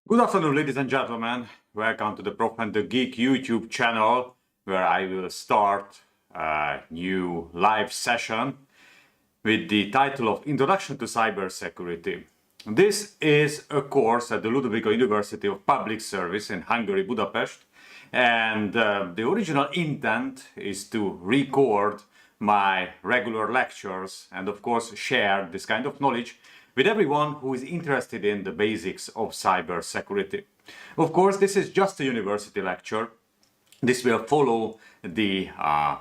Good afternoon, ladies and gentlemen. Welcome to the Prof and the Geek YouTube channel, where I will start a new live session with the title of Introduction to Cybersecurity. This is a course at the Ludovika University of Public Service in Hungary, Budapest, and the original intent is to record my regular lectures and of course share this kind of knowledge with everyone who is interested in the basics of cybersecurity. Of course, this is just a university lecture. This will follow the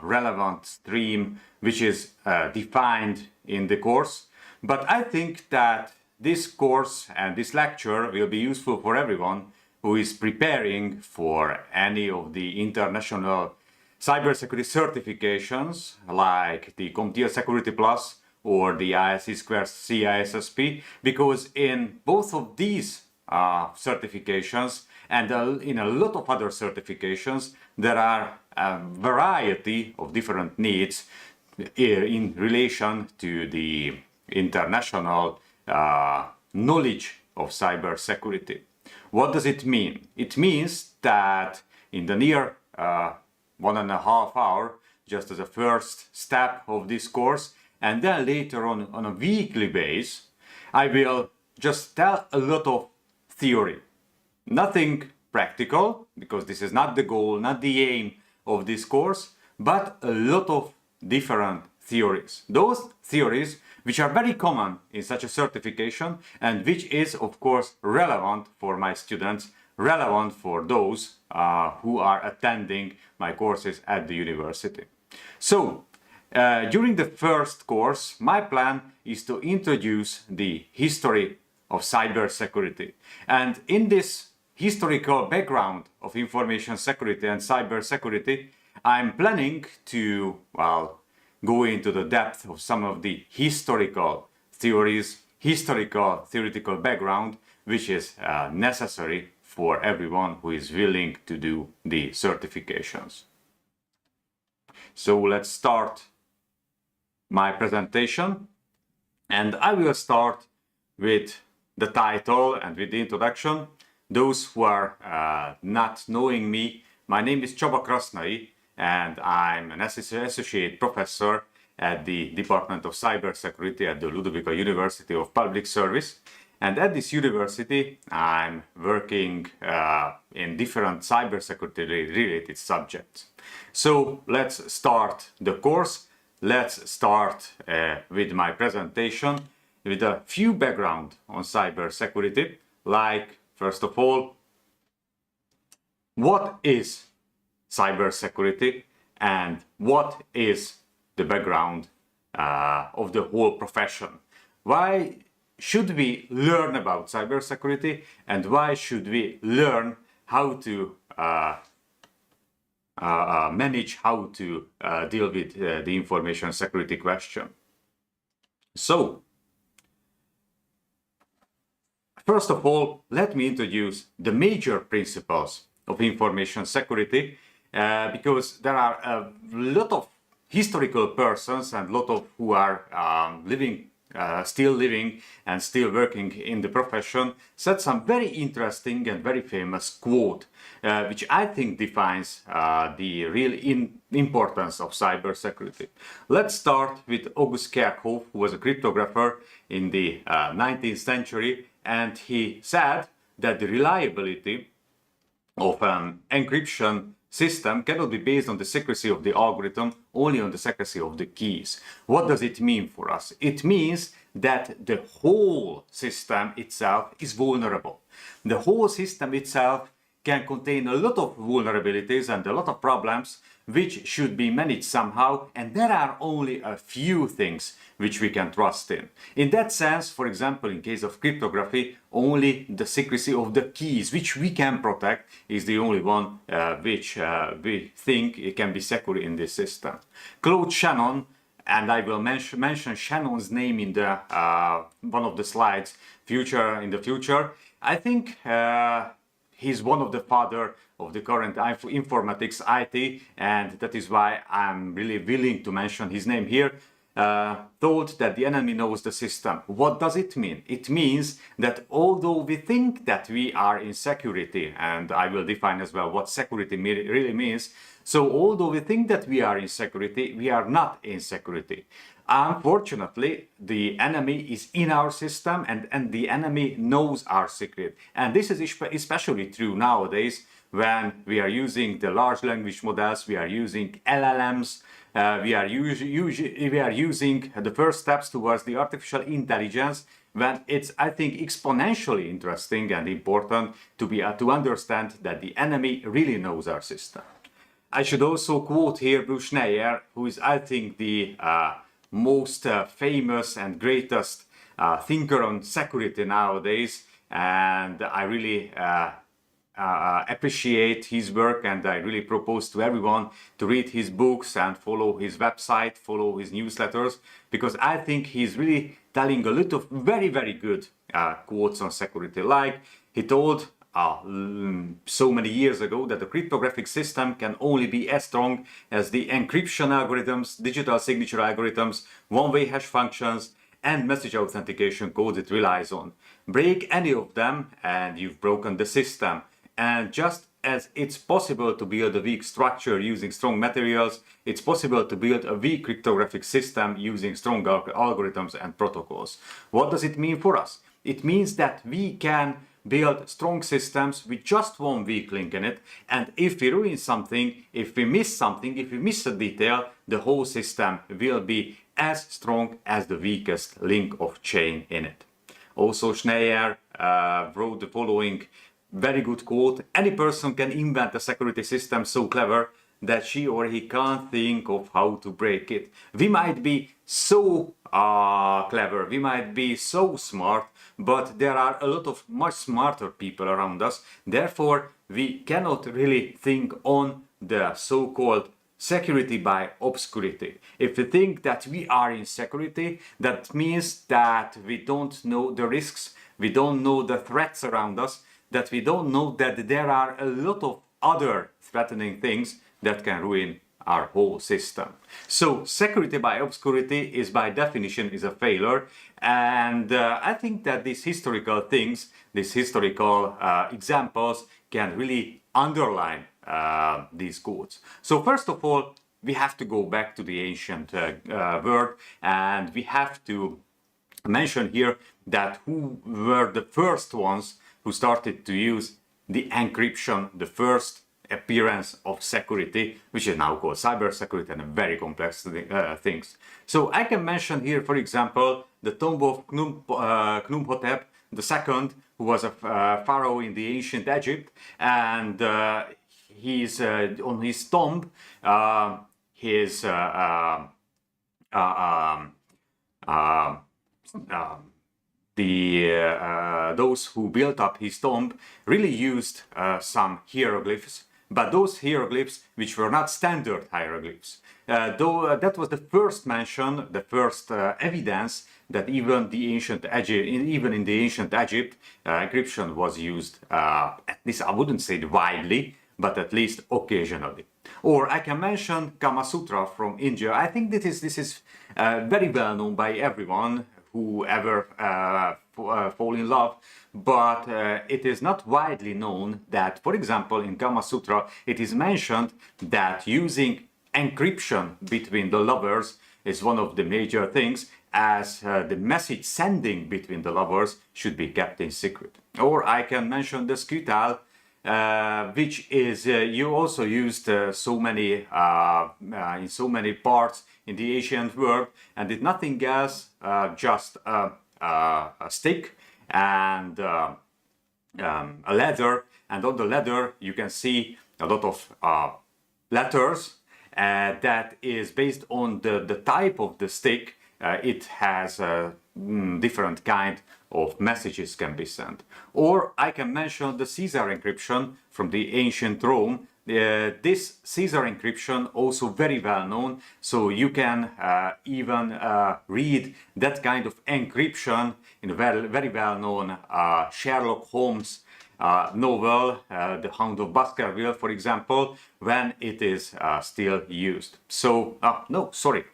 relevant stream which is defined in the course. But I think that this course and this lecture will be useful for everyone who is preparing for any of the international cybersecurity certifications like the CompTIA Security Plus or the ISC2 CISSP, because in both of these certifications and in a lot of other certifications, there are a variety of different needs in relation to the international knowledge of cybersecurity. What does it mean? It means that in the near 1.5 hours, just as a first step of this course, and then later on a weekly basis, I will just tell a lot of theory. Nothing practical, because this is not the goal, not the aim of this course, but a lot of different theories. Those theories which are very common in such a certification and which is of course relevant for my students, relevant for those who are attending my courses at the university. So, during the first course, my plan is to introduce the history of cybersecurity. And in this historical background of information security and cybersecurity, I'm planning to, go into the depth of some of the historical theories, historical theoretical background, which is necessary for everyone who is willing to do the certifications. So let's start my presentation, and I will start with the title and with the introduction. Those who are not knowing me, my name is Csaba Krasznai, and I'm an associate professor at the Department of Cybersecurity at the Ludovika University of Public Service. And at this university, I'm working in different cybersecurity related subjects. So let's start the course. Let's start with my presentation with a few background on cybersecurity. Like, first of all, what is cybersecurity and what is the background of the whole profession? Why should we learn about cybersecurity and why should we learn how to manage, how to deal with the information security question? So, first of all, let me introduce the major principles of information security because there are a lot of historical persons and a lot of who are still living and still working in the profession, said some very interesting and very famous quote, which I think defines the real importance of cybersecurity. Let's start with August Kerkhoff, who was a cryptographer in the 19th century, and he said that the reliability of an encryption system cannot be based on the secrecy of the algorithm, only on the secrecy of the keys. What does it mean for us? It means that the whole system itself is vulnerable. The whole system itself can contain a lot of vulnerabilities and a lot of problems which should be managed somehow, and there are only a few things which we can trust in. In that sense, for example, in case of cryptography, only the secrecy of the keys, which we can protect, is the only one which we think it can be secure in this system. Claude Shannon, and I will mention Shannon's name in the one of the slides in the future. I think he's one of the father of the current informatics IT, and that is why I'm really willing to mention his name here. told that the enemy knows the system. What does it mean? It means that although we think that we are in security, and I will define as well what security really means, so although we think that we are in security, we are not in security. Unfortunately, the enemy is in our system, and the enemy knows our secret. And this is especially true nowadays when we are using the large language models, we are using LLMs, we are using the first steps towards the artificial intelligence, when it's, I think, exponentially interesting and important to understand that the enemy really knows our system. I should also quote here Bruce Schneier, who is, I think, the most famous and greatest thinker on security nowadays, and I really appreciate his work, and I really propose to everyone to read his books and follow his website, follow his newsletters, because I think he's really telling a lot of very, very good quotes on security. Like he told so many years ago that the cryptographic system can only be as strong as the encryption algorithms, digital signature algorithms, one-way hash functions, and message authentication codes it relies on. Break any of them and you've broken the system. And just as it's possible to build a weak structure using strong materials, it's possible to build a weak cryptographic system using strong algorithms and protocols. What does it mean for us? It means that we can build strong systems with just one weak link in it, and if we ruin something, if we miss something, if we miss a detail, the whole system will be as strong as the weakest link of chain in it. Also, Schneier wrote the following very good quote: any person can invent a security system so clever that she or he can't think of how to break it. We might be so clever, we might be so smart, but there are a lot of much smarter people around us. Therefore, we cannot really think on the so-called security by obscurity. If we think that we are in security, that means that we don't know the risks, we don't know the threats around us, that we don't know that there are a lot of other threatening things that can ruin our whole system. So security by obscurity is by definition is a failure, and I think that these historical things, these historical examples can really underline these quotes. So first of all, we have to go back to the ancient world, and we have to mention here that who were the first ones who started to use the encryption, the first appearance of security, which is now called cybersecurity, and very complex things. So I can mention here, for example, the tomb of Khnumhotep II, who was a pharaoh in the ancient Egypt, and he's on his tomb, those who built up his tomb really used some hieroglyphs, but those hieroglyphs which were not standard hieroglyphs. Though that was the first mention, the first evidence that even in the ancient Egypt, encryption was used, at least I wouldn't say widely, but at least occasionally. Or I can mention Kama Sutra from India. I think this is very well known by everyone who ever fall in love, but it is not widely known that, for example, in Kama Sutra, it is mentioned that using encryption between the lovers is one of the major things, as the message sending between the lovers should be kept in secret. Or I can mention the scrital, which is you also used so many in so many parts in the ancient world, and did nothing else, just a stick and a leather, and on the leather you can see a lot of letters that is based on the type of the stick. It has different kind of messages can be sent. Or I can mention the Caesar encryption from the ancient Rome. This Caesar encryption also very well known, so you can even read that kind of encryption in a very well known Sherlock Holmes novel, The Hound of Baskerville, for example, when it is still used. So, no, sorry.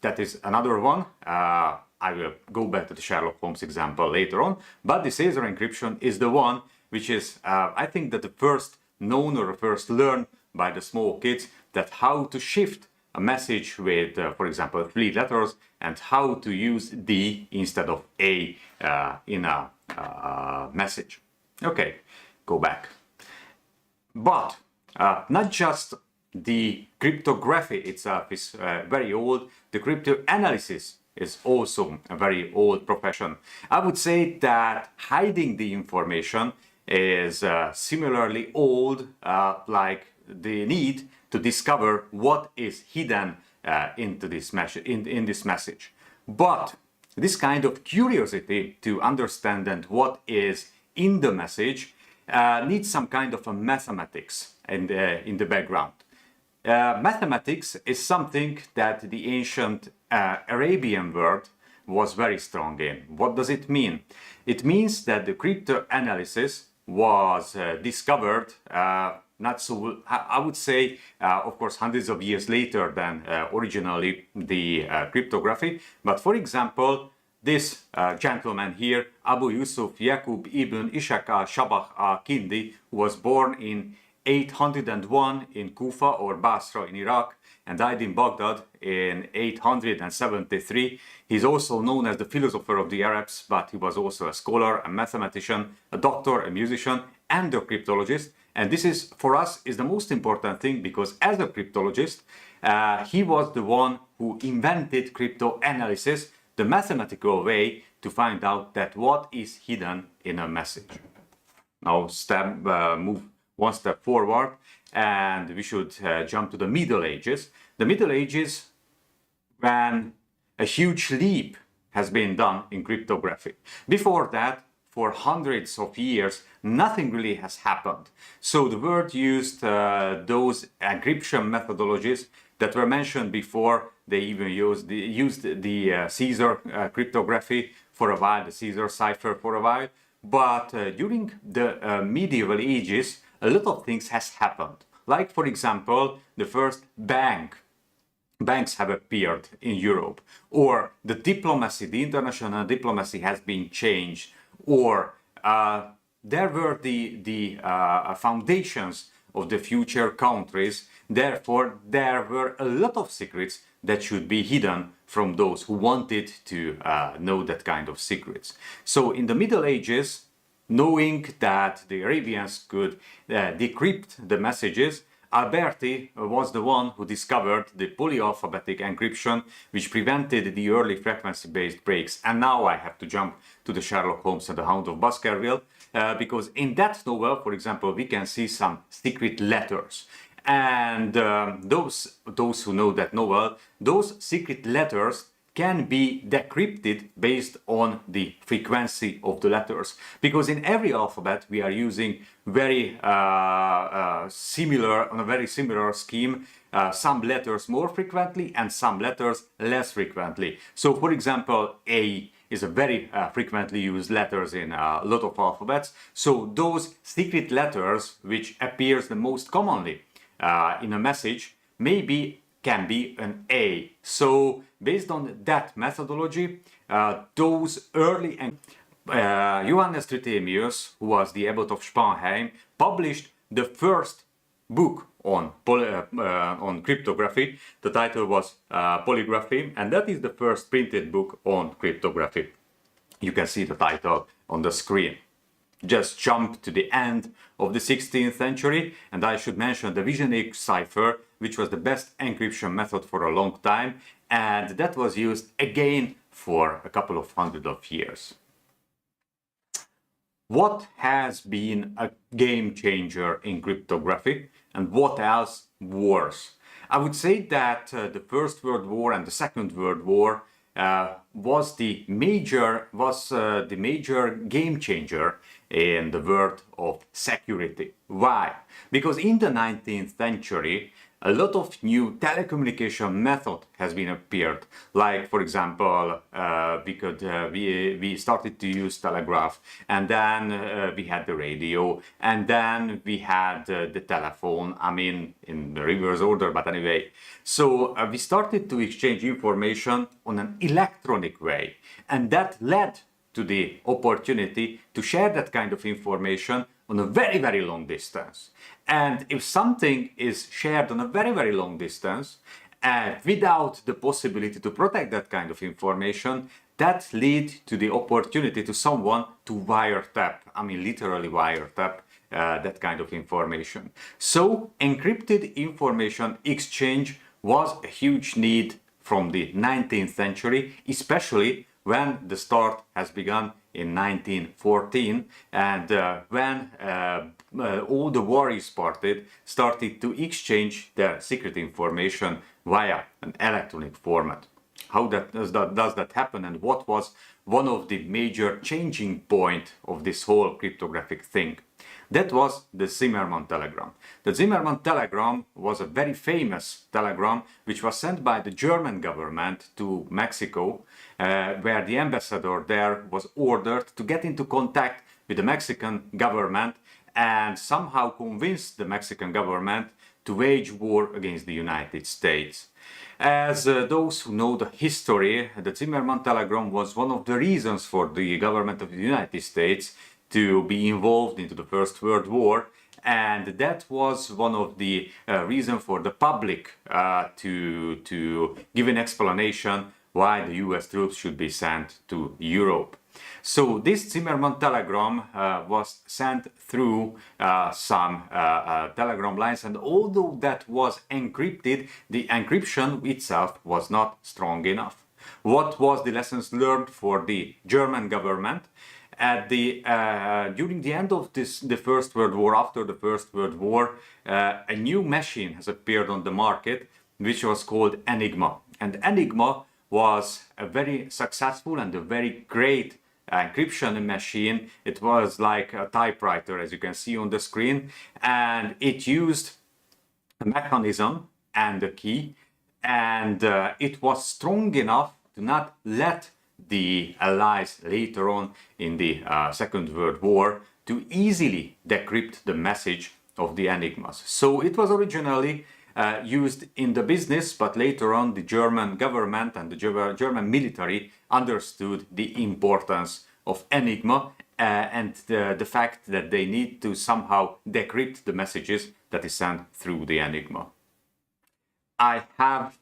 that is another one. I will go back to the Sherlock Holmes example later on, but the Caesar encryption is the one which is, I think, that the first known or first learned by the small kids, that how to shift a message with, for example, 3 letters, and how to use D instead of A in a message. Okay, go back. But not just the cryptography itself is very old, the cryptanalysis is also a very old profession. I would say that hiding the information is similarly old, like the need to discover what is hidden into this in this message. But this kind of curiosity to understand and what is in the message needs some kind of a mathematics in the background. Mathematics is something that the ancient Arabian world was very strong in. What does it mean? It means that the cryptanalysis was discovered not so, I would say, of course, hundreds of years later than originally the cryptography. But for example, this gentleman here, Abu Yusuf Yaqub ibn Ishaq al-Shabah al-Kindi, was born in 801 in Kufa or Basra in Iraq and died in Baghdad in 873. He's also known as the philosopher of the Arabs, but he was also a scholar, a mathematician, a doctor, a musician, and a cryptologist. And this is, for us, is the most important thing, because as a cryptologist, he was the one who invented cryptanalysis, the mathematical way to find out that what is hidden in a message. Now move one step forward, and we should jump to the Middle Ages. The Middle Ages, when a huge leap has been done in cryptography. Before that, for hundreds of years, nothing really has happened. So the world used those encryption methodologies that were mentioned before. They even used the Caesar cryptography for a while, the Caesar cipher for a while. But during the medieval ages, a lot of things has happened. Like, for example, the first banks have appeared in Europe, or the diplomacy, the international diplomacy has been changed, or there were the foundations of the future countries. Therefore, there were a lot of secrets that should be hidden from those who wanted to know that kind of secrets. So in the Middle Ages, knowing that the Arabians could decrypt the messages, Alberti was the one who discovered the polyalphabetic encryption, which prevented the early frequency-based breaks. And now I have to jump to the Sherlock Holmes and the Hound of Baskerville, because in that novel, for example, we can see some secret letters. And those who know that novel, those secret letters can be decrypted based on the frequency of the letters. Because in every alphabet we are using very similar scheme, some letters more frequently and some letters less frequently. So for example, A is a very frequently used letters in a lot of alphabets. So those secret letters which appears the most commonly in a message can be an A. So based on that methodology, those early Johannes Trithemius, who was the abbot of Spanheim, published the first book on cryptography. The title was Polygraphy, and that is the first printed book on cryptography. You can see the title on the screen. Just jump to the end of the 16th century, and I should mention the Vigenère cipher, which was the best encryption method for a long time, and that was used again for a couple of hundred of years. What has been a game changer in cryptography, and what else worse? I would say that the First World War and the Second World War was the major game changer in the world of security. Why? Because in the 19th century, a lot of new telecommunication method has been appeared. Like, for example, we started to use telegraph, and then we had the radio, and then we had the telephone. I mean, in the reverse order, but anyway. So we started to exchange information on an electronic way, and that led to the opportunity to share that kind of information on a very, very long distance. And if something is shared on a very, very long distance, without the possibility to protect that kind of information, that leads to the opportunity to someone to wiretap, I mean literally wiretap, that kind of information. So encrypted information exchange was a huge need from the 19th century, especially when the start has begun in 1914, and when all the warriors started to exchange their secret information via an electronic format. How does that happen, and what was one of the major changing point of this whole cryptographic thing? That was the Zimmermann telegram. The Zimmermann telegram was a very famous telegram which was sent by the German government to Mexico, where the ambassador there was ordered to get into contact with the Mexican government and somehow convince the Mexican government to wage war against the United States. As those who know the history, the Zimmermann telegram was one of the reasons for the government of the United States to be involved into the First World War, and that was one of the reasons for the public to give an explanation why the US troops should be sent to Europe. So this Zimmermann telegram was sent through some telegram lines, and although that was encrypted, the encryption itself was not strong enough. What was the lessons learned for the German government? During the end of the First World War, after the First World War, a new machine has appeared on the market, which was called Enigma. And Enigma was a very successful and a very great encryption machine. It was like a typewriter, as you can see on the screen, and it used a mechanism and a key, and it was strong enough to not let the Allies later on in the Second World War to easily decrypt the message of the enigmas. So it was originally used in the business, but later on the German government and the German military understood the importance of enigma and the fact that they need to somehow decrypt the messages that is sent through the enigma. I have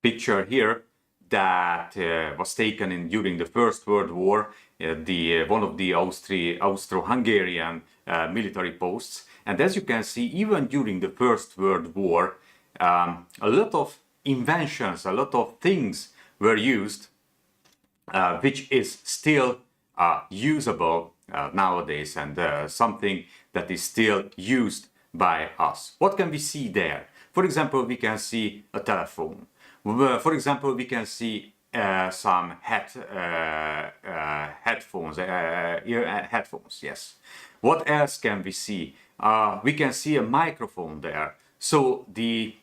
picture here that was taken during the First World War, one of the Austro-Hungarian military posts. And as you can see, even during the First World War, a lot of inventions, a lot of things were used, which is still usable nowadays, and something that is still used by us. What can we see there? For example, we can see a telephone. For example, we can see some headphones, headphones, yes. What else can we see? We can see a microphone there. So the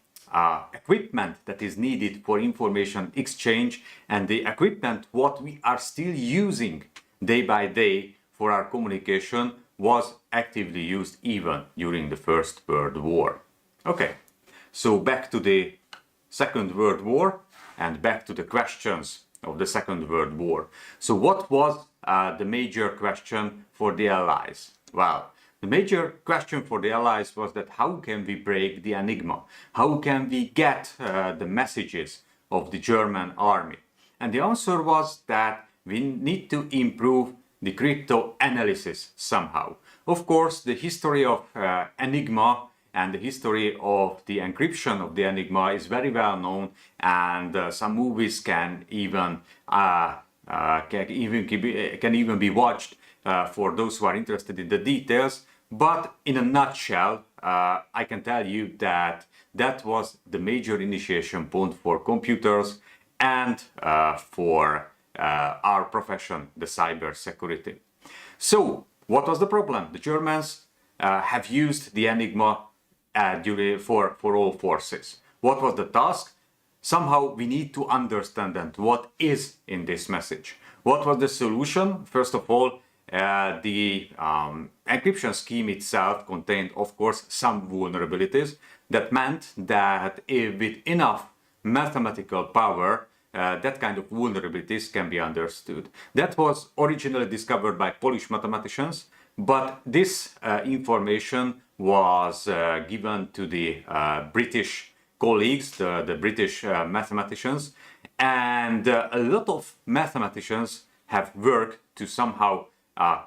equipment that is needed for information exchange and the equipment what we are still using day by day for our communication was actively used even during the First World War. Okay, so back to the Second World War and back to the questions of the Second World War. So what was the major question for the Allies? Well, the major question for the Allies was that how can we break the enigma? How can we get the messages of the German army? And the answer was that we need to improve the crypto analysis somehow. Of course, the history of enigma and the history of the encryption of the enigma is very well known, and some movies can even be watched for those who are interested in the details. But in a nutshell, I can tell you that that was the major initiation point for computers and for our profession, the cybersecurity. So what was the problem? The Germans have used the enigma for all forces. What was the task? Somehow we need to understand and what is in this message. What was the solution? First of all, the encryption scheme itself contained, of course, some vulnerabilities. That meant that with enough mathematical power, that kind of vulnerabilities can be understood. That was originally discovered by Polish mathematicians, but this information was given to the British colleagues, the British mathematicians, and a lot of mathematicians have worked to somehow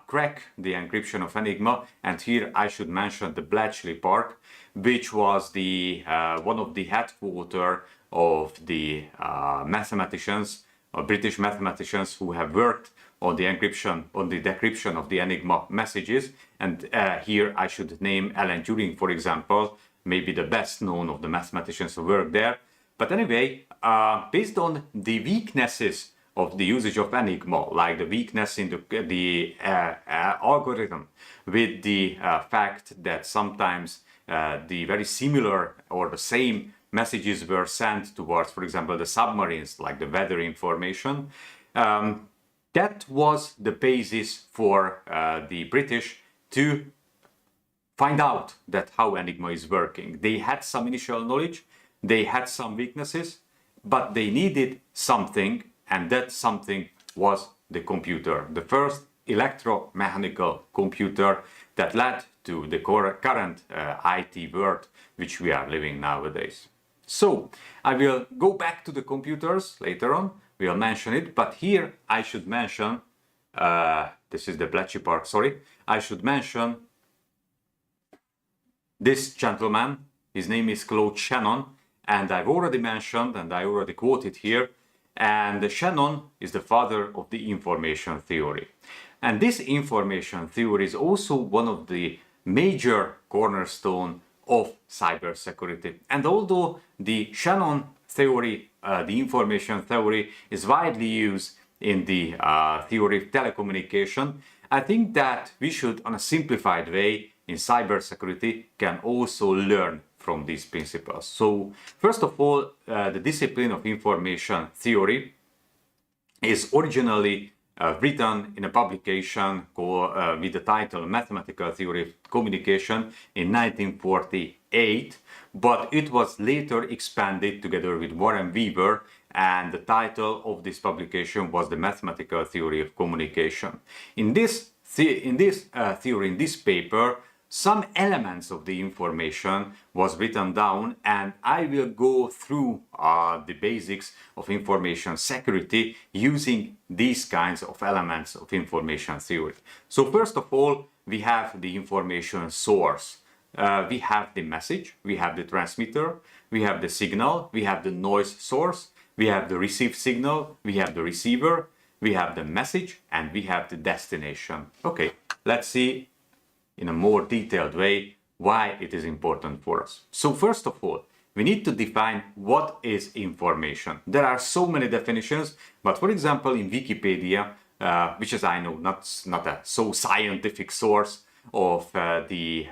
crack the encryption of Enigma. And here I should mention the Bletchley Park, which was the one of the headquarters of the mathematicians, British mathematicians who have worked on the encryption, on the decryption of the Enigma messages. And here I should name Alan Turing, for example, maybe the best known of the mathematicians who worked there. But anyway, based on the weaknesses of the usage of Enigma, like the weakness in the algorithm, with the fact that sometimes the very similar or the same messages were sent towards, for example, the submarines, like the weather information. That was the basis for the British to find out that how Enigma is working. They had some initial knowledge, they had some weaknesses, but they needed something, and that something was the computer, the first electromechanical computer that led to the current IT world which we are living nowadays. So I will go back to the computers later on, we'll mention it, but here I should mention, this is the Bletchley Park, sorry, I should mention this gentleman. His name is Claude Shannon, and I've already mentioned, and I already quoted here, and Shannon is the father of the information theory. And this information theory is also one of the major cornerstones of cybersecurity. And although the Shannon theory, the information theory, is widely used in the theory of telecommunication, I think that we should, on a simplified way, in cybersecurity, can also learn from these principles. So, first of all, the discipline of information theory is originally written in a publication called, with the title Mathematical Theory of Communication in 1948, but it was later expanded together with Warren Weaver, and the title of this publication was The Mathematical Theory of Communication. In this theory, in this paper, some elements of the information was written down, and I will go through the basics of information security using these kinds of elements of information theory. So first of all, we have the information source. We have the message, we have the transmitter, we have the signal, we have the noise source, we have the received signal, we have the receiver, we have the message, and we have the destination. Okay, let's see in a more detailed way why it is important for us. So first of all, we need to define what is information. There are so many definitions, but for example in Wikipedia, which is, I know, not a so scientific source of the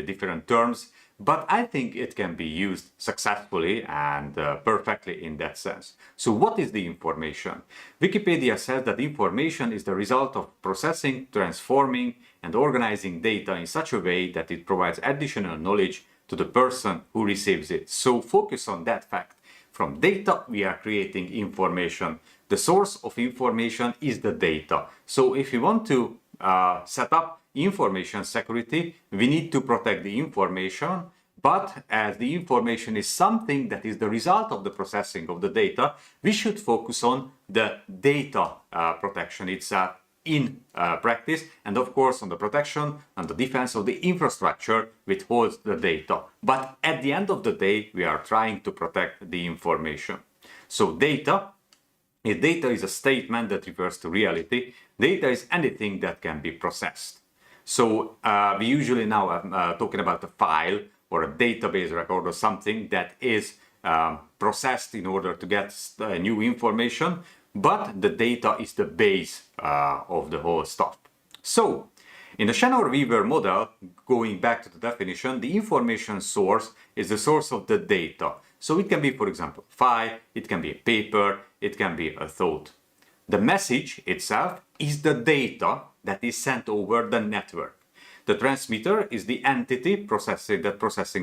different terms, but I think it can be used successfully and perfectly in that sense. So what is the information? Wikipedia says that information is the result of processing, transforming, and organizing data in such a way that it provides additional knowledge to the person who receives it. So focus on that fact. From data, we are creating information. The source of information is the data. So if you want to set up information security, we need to protect the information, but as the information is something that is the result of the processing of the data, we should focus on the data protection itself in practice, and of course on the protection and the defense of the infrastructure which holds the data. But at the end of the day, we are trying to protect the information. So data is a statement that refers to reality. Data is anything that can be processed. So we usually now are talking about a file or a database record or something that is processed in order to get new information, but the data is the base of the whole stuff. So In the channel weaver model, going back to the definition, the information source is the source of the data. So it can be, for example, a file, it can be a paper, it can be a thought. The message itself is the data that is sent over the network. The transmitter is the entity processing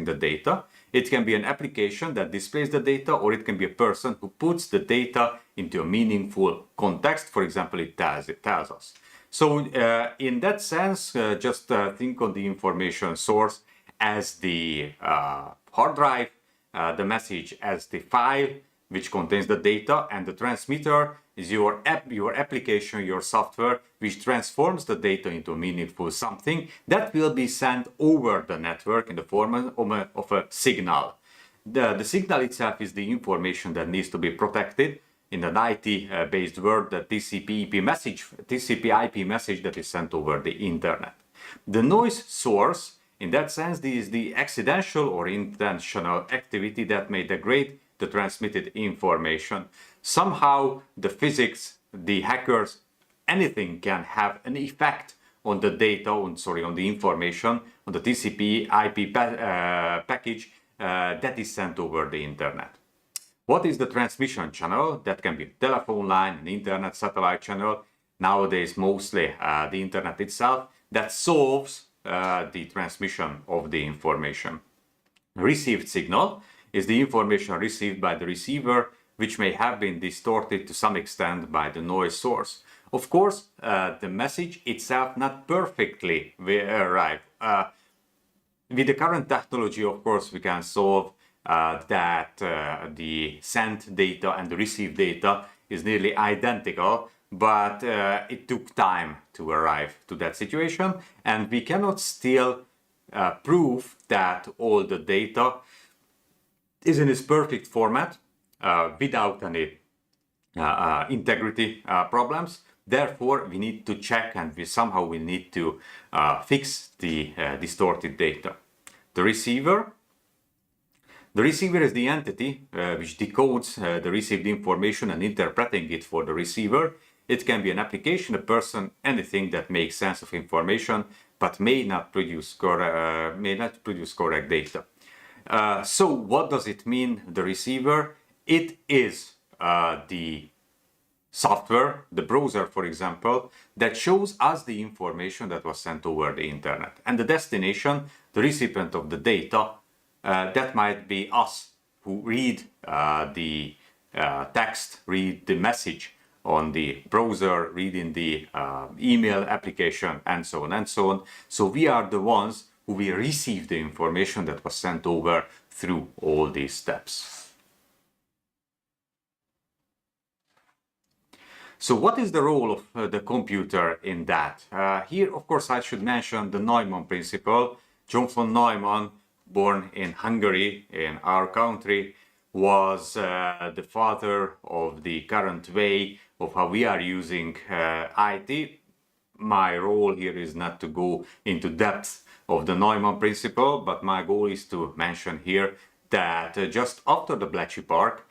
the data. It can be an application that displays the data, or it can be a person who puts the data into a meaningful context. For example, it tells us. So in that sense, just think on the information source as the hard drive, the message as the file which contains the data, and the transmitter is your application, your software, which transforms the data into meaningful something that will be sent over the network in the form of a signal. The signal itself is the information that needs to be protected in an IT-based world, the TCP/IP message that is sent over the internet. The noise source, in that sense, is the accidental or intentional activity that may degrade the transmitted information. Somehow the physics, the hackers, anything can have an effect on the data, on the information, on the TCP/IP package that is sent over the internet. What is the transmission channel? That can be a telephone line, an internet satellite channel. Nowadays, mostly the internet itself that solves the transmission of the information. Received signal is the information received by the receiver, which may have been distorted to some extent by the noise source. Of course, the message itself not perfectly arrive. With the current technology, of course, we can solve that the sent data and the received data is nearly identical, but it took time to arrive to that situation, and we cannot still prove that all the data is in its perfect format without any integrity problems. Therefore, we need to check, and we need to fix the distorted data. The receiver is the entity which decodes the received information and interpreting it for the receiver. It can be an application, a person, anything that makes sense of information, but may not produce correct data. So what does it mean, the receiver? It is the software, the browser, for example, that shows us the information that was sent over the internet. And the destination, the recipient of the data, that might be us who read the text, read the message on the browser, reading the email application, and so on and so on. So we are the ones who will receive the information that was sent over through all these steps. So what is the role of the computer in that? Here, of course, I should mention the Neumann principle. John von Neumann, born in Hungary, in our country, was the father of the current way of how we are using IT. My role here is not to go into depth of the Neumann principle, but my goal is to mention here that just after the Bletchley Park,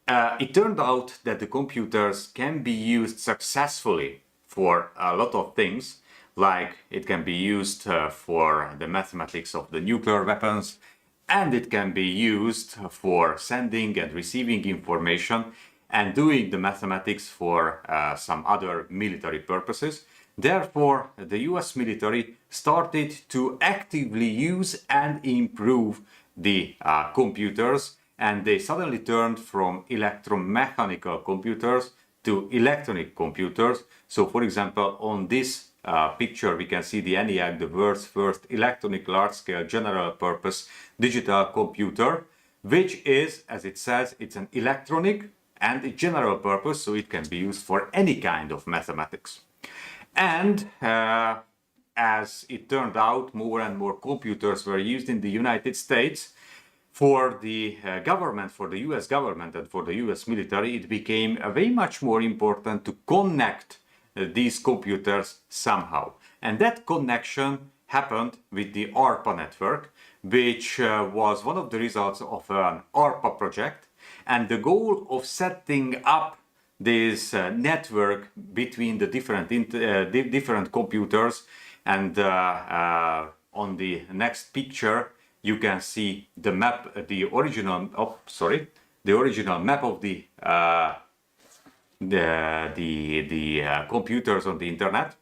it turned out that the computers can be used successfully for a lot of things, like it can be used for the mathematics of the nuclear weapons, and it can be used for sending and receiving information and doing the mathematics for some other military purposes. Therefore, the US military started to actively use and improve the computers, and they suddenly turned from electromechanical computers to electronic computers. So, for example, on this picture, we can see the ENIAC, the world's first electronic large-scale general-purpose digital computer, which is, as it says, it's an electronic and a general purpose, so it can be used for any kind of mathematics. And as it turned out, more and more computers were used in the United States. For the government, for the US government and for the US military, it became way much more important to connect these computers somehow. And that connection happened with the ARPA network, which was one of the results of an ARPA project. And the goal of setting up this network between the different computers. And on the next picture, you can see the map, the original map of the computers on the internet.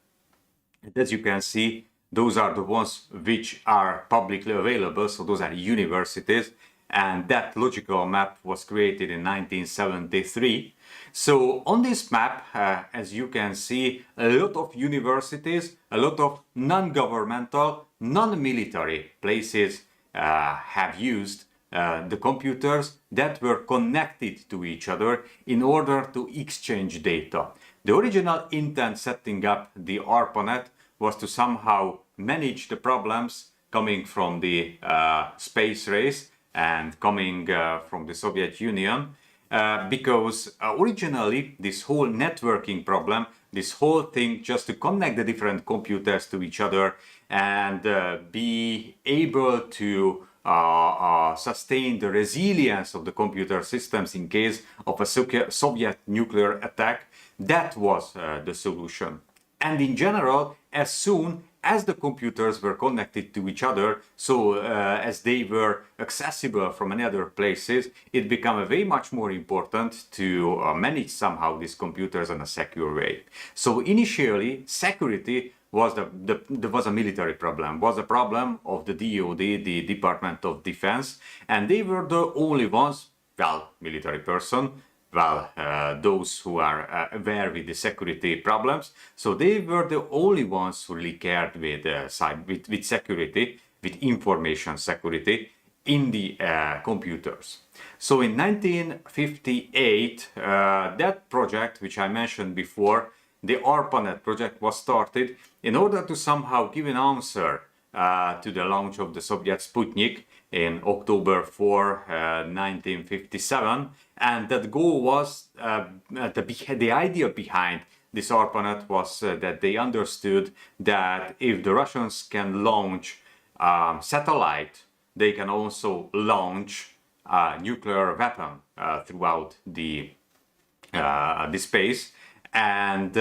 And as you can see, those are the ones which are publicly available, so those are universities, and that logical map was created in 1973. So on this map, as you can see, a lot of universities, a lot of non-governmental, non-military places have used the computers that were connected to each other in order to exchange data. The original intent setting up the ARPANET was to somehow manage the problems coming from the space race and coming from the Soviet Union, because originally this whole networking problem, this whole thing just to connect the different computers to each other and be able to sustain the resilience of the computer systems in case of a Soviet nuclear attack, that was the solution. And in general, as soon as the computers were connected to each other, so as they were accessible from many other places, it became very much more important to manage somehow these computers in a secure way. So initially, security was a military problem, was a problem of the DoD, the Department of Defense, and they were the only ones, military person, those who are aware with the security problems. So they were the only ones who really cared with security, with information security in the computers. So in 1958, that project, which I mentioned before, the ARPANET project, was started in order to somehow give an answer to the launch of the Soviet Sputnik in October 4, 1957. And that goal was, the idea behind this ARPANET was that they understood that if the Russians can launch satellite, they can also launch a nuclear weapon throughout the space. And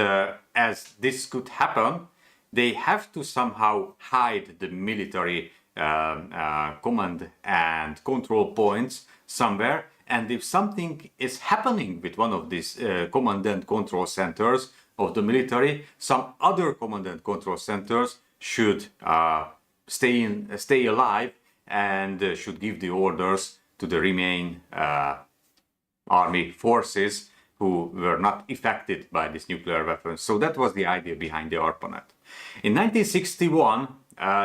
as this could happen, they have to somehow hide the military command and control points somewhere. And if something is happening with one of these command and control centers of the military, some other command and control centers should stay alive and should give the orders to the remaining army forces who were not affected by this nuclear weapons. So that was the idea behind the ARPANET. In 1961,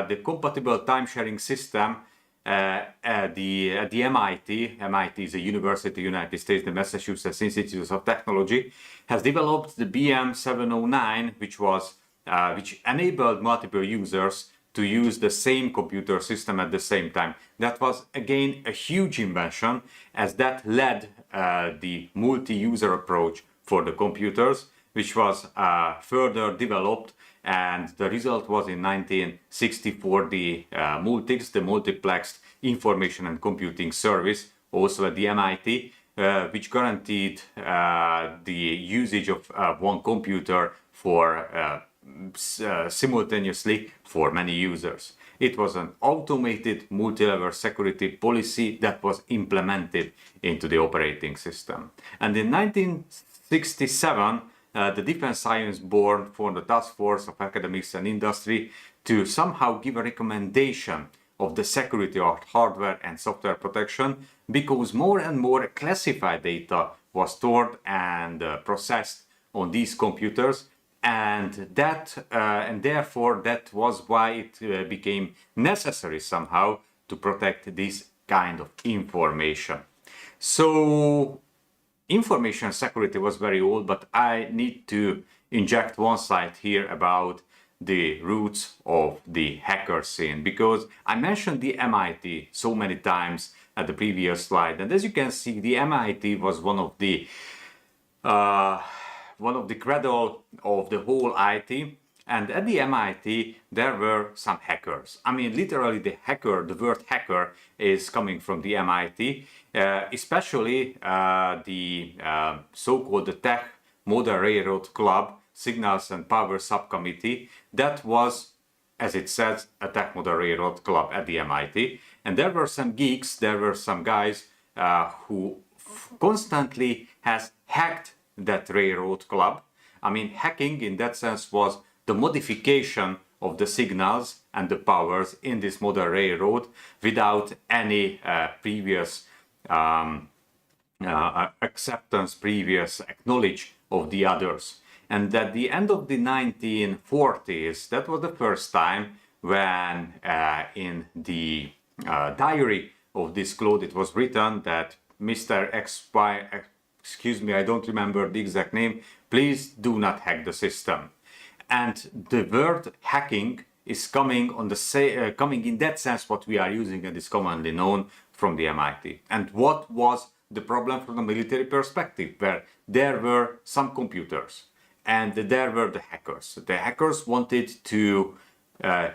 the compatible time-sharing system at the MIT is a university in the United States, the Massachusetts Institute of Technology, has developed the BM709, which enabled multiple users to use the same computer system at the same time. That was again a huge invention, as that led the multi-user approach for the computers, which was further developed, and the result was in 1964 the MULTIX, the Multiplexed Information and Computing Service, also at the MIT, which guaranteed the usage of one computer for simultaneously for many users. It was an automated multi-level security policy that was implemented into the operating system. And in 1967, the Defense Science Board formed a task force of academics and industry to somehow give a recommendation of the security of hardware and software protection, because more and more classified data was stored and processed on these computers, and therefore that was why it became necessary somehow to protect this kind of information. So information security was very old, but I need to inject one slide here about the roots of the hacker scene, because I mentioned the MIT so many times at the previous slide, and as you can see, the MIT was one of the cradle of the whole IT. And at the MIT, there were some hackers. I mean, literally the word hacker is coming from the MIT, especially the so-called tech Modern Railroad Club Signals and Power Subcommittee that was, as it says, a Tech Modern Railroad Club at the MIT. And there were some geeks, there were some guys who constantly has hacked that railroad club. I mean, hacking in that sense was the modification of the signals and the powers in this modern railroad without any previous acceptance, previous acknowledge of the others. And at the end of the 1940s, that was the first time when in the diary of this Claude it was written that Mr. XY, excuse me, I don't remember the exact name, please do not hack the system. And the word hacking is coming on the coming in that sense what we are using and is commonly known from the MIT. And what was the problem from the military perspective, where there were some computers and there were the hackers. The hackers wanted to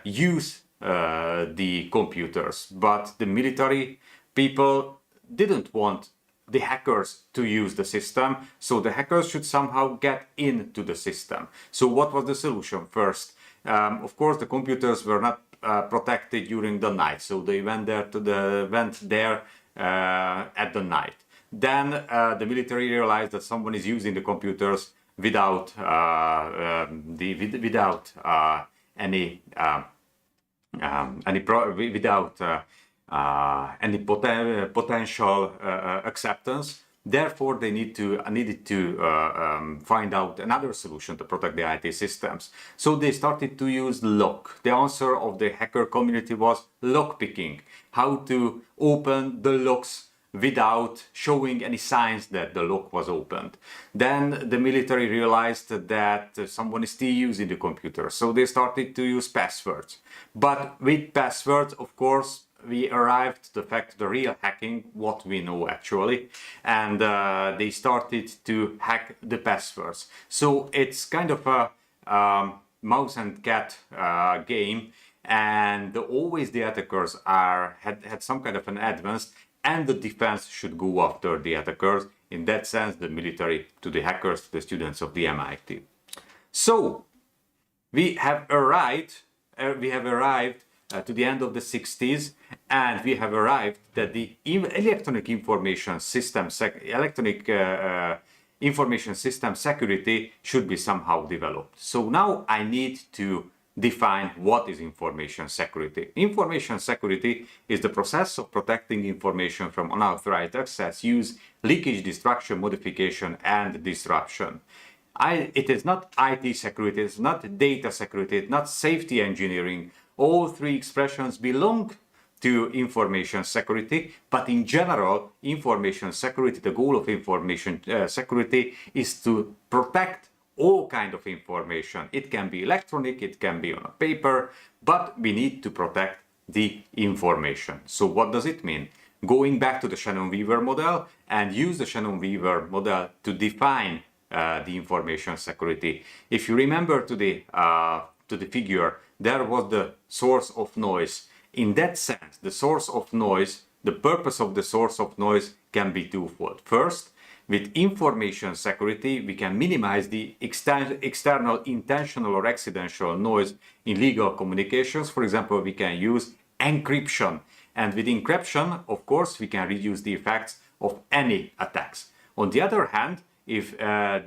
use the computers, but the military people didn't want the hackers to use the system, so the hackers should somehow get into the system. So what was the solution? First, of course, the computers were not protected during the night, so they went there at the night. Then the military realized that someone is using the computers without any potential acceptance. Therefore, they needed to find out another solution to protect the IT systems. So they started to use lock. The answer of the hacker community was lockpicking, how to open the locks without showing any signs that the lock was opened. Then the military realized that someone is still using the computer, so they started to use passwords. But with passwords, of course, we arrived to the fact, the real hacking, what we know actually, and they started to hack the passwords. So it's kind of a mouse and cat game, and always the attackers had some kind of an advance, and the defense should go after the attackers. In that sense, the military to the hackers, to the students of the MIT. So we have arrived to the end of the 60s, and we have arrived that the electronic information system security should be somehow developed. So now I need to define what is information security. Information security is the process of protecting information from unauthorized access, use, leakage, destruction, modification, and disruption. It is not IT security, it's not data security, it's not safety engineering. All three expressions belong to information security, but in general, information security, the goal of information security is to protect all kind of information. It can be electronic, it can be on a paper, but we need to protect the information. So what does it mean? Going back to the Shannon-Weaver model and use the Shannon-Weaver model to define the information security. If you remember to the figure, there was the source of noise. In that sense, the source of noise, the purpose of the source of noise can be twofold. First, with information security, we can minimize the external intentional or accidental noise in legal communications. For example, we can use encryption. And with encryption, of course, we can reduce the effects of any attacks. On the other hand, if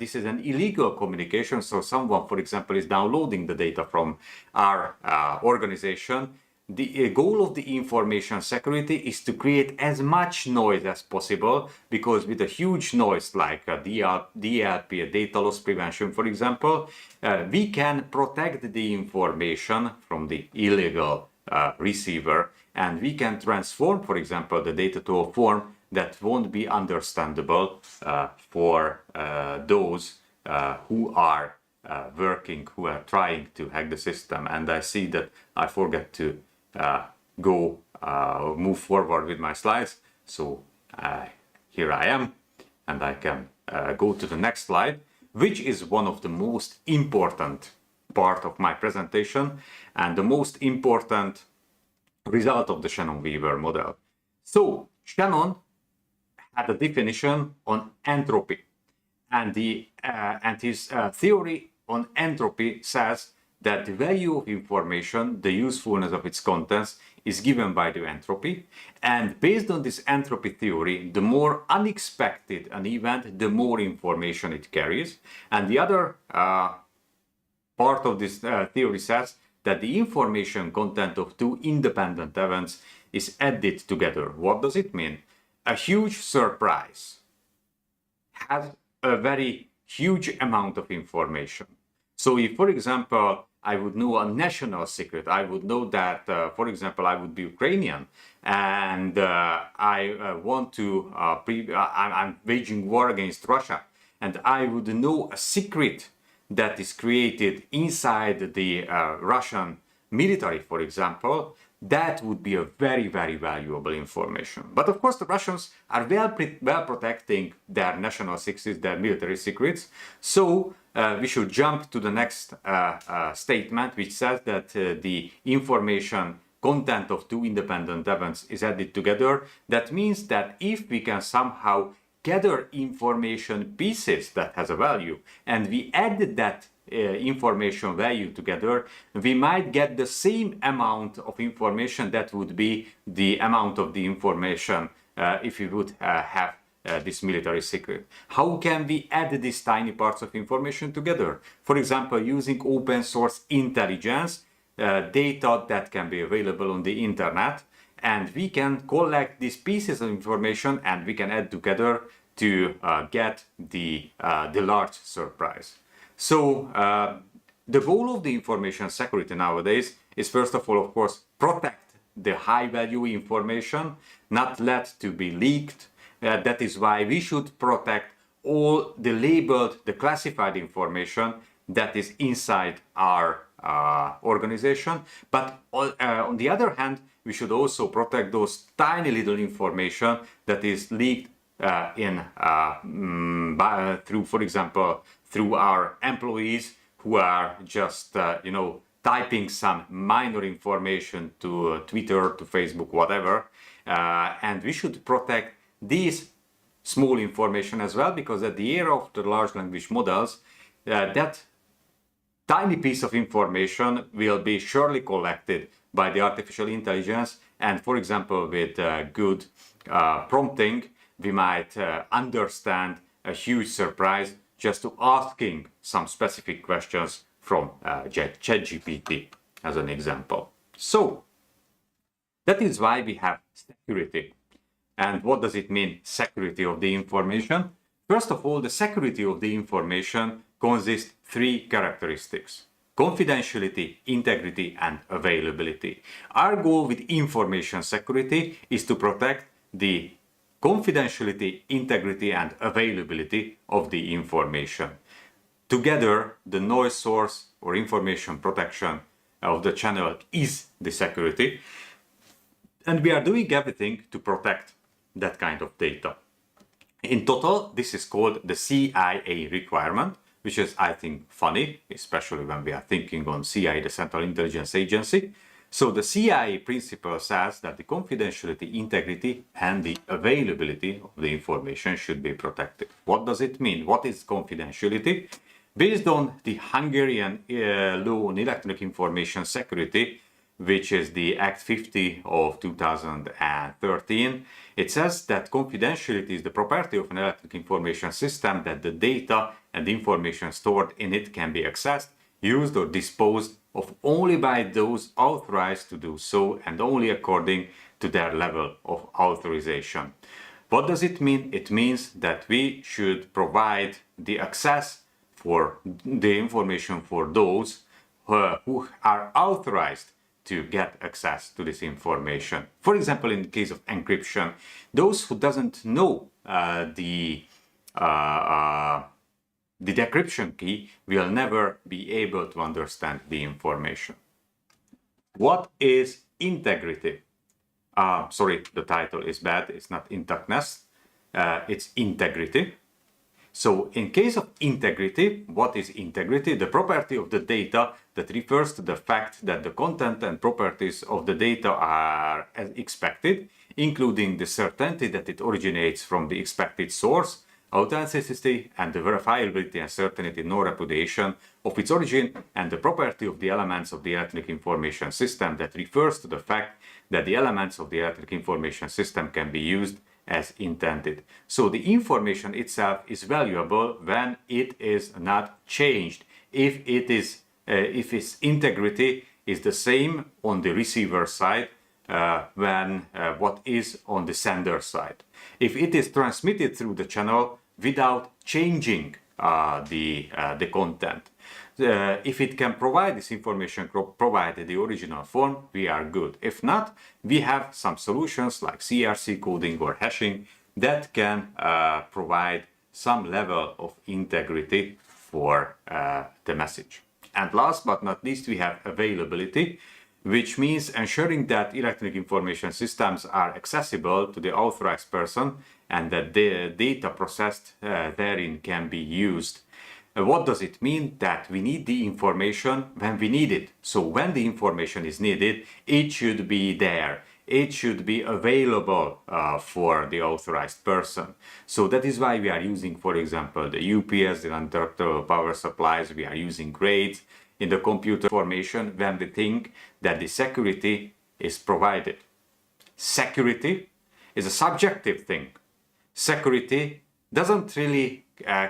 this is an illegal communication, so someone, for example, is downloading the data from our organization, the goal of the information security is to create as much noise as possible, because with a huge noise like DLP, data loss prevention, for example, we can protect the information from the illegal receiver, and we can transform, for example, the data to a form that won't be understandable for those who are working, who are trying to hack the system. And I see that I forget to move forward with my slides. So here I am, and I can go to the next slide, which is one of the most important part of my presentation and the most important result of the Shannon-Weaver model. So Shannon had a definition on entropy. And his theory on entropy says that the value of information, the usefulness of its contents, is given by the entropy. And based on this entropy theory, the more unexpected an event, the more information it carries. And the other part of this theory says that the information content of two independent events is added together. What does it mean? A huge surprise has a very huge amount of information. So if, for example, I would know a national secret, I would know that, for example, I would be Ukrainian and I want to, I'm waging war against Russia, and I would know a secret that is created inside the Russian military, for example, that would be a very, very valuable information. But of course, the Russians are well protecting their national secrets, their military secrets. So we should jump to the next statement, which says that the information content of two independent events is added together. That means that if we can somehow gather information pieces that has a value and we add that information value together, we might get the same amount of information that would be the amount of the information if we would have this military secret. How can we add these tiny parts of information together? For example, using open source intelligence, data that can be available on the internet, and we can collect these pieces of information and we can add together to get the large surprise. So the goal of the information security nowadays is, first of all, of course, protect the high value information, not let to be leaked. That is why we should protect all the labeled, the classified information that is inside our organization. But on the other hand, we should also protect those tiny little information that is leaked through, for example, through our employees who are just, typing some minor information to Twitter, to Facebook, whatever. And we should protect these small information as well, because at the era of the large language models, that tiny piece of information will be surely collected by the artificial intelligence. And for example, with good prompting, we might understand a huge surprise just to asking some specific questions from ChatGPT as an example. So that is why we have security. And what does it mean, security of the information? First of all, the security of the information consists three characteristics: confidentiality, integrity, and availability. Our goal with information security is to protect the confidentiality, integrity, and availability of the information. Together, the noise source or information protection of the channel is the security. And we are doing everything to protect that kind of data. In total, this is called the CIA requirement, which is, I think, funny, especially when we are thinking on CIA, the Central Intelligence Agency. So the CIA principle says that the confidentiality, integrity, and the availability of the information should be protected. What does it mean? What is confidentiality? Based on the Hungarian law on electronic information security, which is the Act 50 of 2013, it says that confidentiality is the property of an electronic information system, that the data and the information stored in it can be accessed, used, or disposed of only by those authorized to do so, and only according to their level of authorization. What does it mean? It means that we should provide the access for the information for those who are authorized to get access to this information. For example, in the case of encryption, those who doesn't know the decryption key will never be able to understand the information. What is integrity? Sorry, the title is bad. It's not intactness. It's integrity. So in case of integrity, what is integrity? The property of the data that refers to the fact that the content and properties of the data are as expected, including the certainty that it originates from the expected source, authenticity and the verifiability and certainty, no repudiation of its origin, and the property of the elements of the electronic information system that refers to the fact that the elements of the electronic information system can be used as intended. So the information itself is valuable when it is not changed, if its integrity is the same on the receiver side when what is on the sender side. If it is transmitted through the channel without changing the content, if it can provide this information provided the original form, we are good. If not, we have some solutions like CRC coding or hashing that can provide some level of integrity for the message. And last but not least, we have availability, which means ensuring that electronic information systems are accessible to the authorized person and that the data processed therein can be used. What does it mean? That we need the information when we need it. So when the information is needed, it should be there. It should be available for the authorized person. So that is why we are using, for example, the UPS, the uninterruptible power supplies. We are using grades in the computer information when we think that the security is provided. Security is a subjective thing. Security doesn't really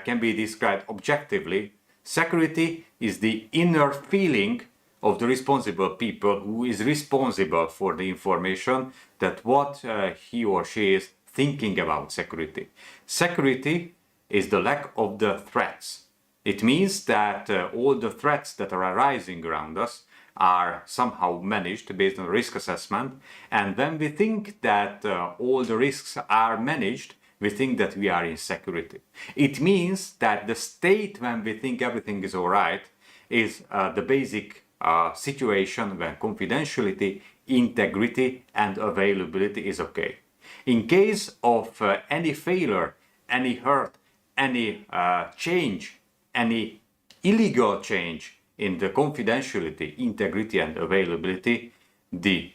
can be described objectively. Security is the inner feeling of the responsible people who is responsible for the information, that what he or she is thinking about security. Security is the lack of the threats. It means that all the threats that are arising around us are somehow managed based on risk assessment. And when we think that all the risks are managed, we think that we are in security. It means that the state when we think everything is all right is the basic situation when confidentiality, integrity and availability is okay. In case of any failure, any hurt, any change, any illegal change in the confidentiality, integrity and availability, the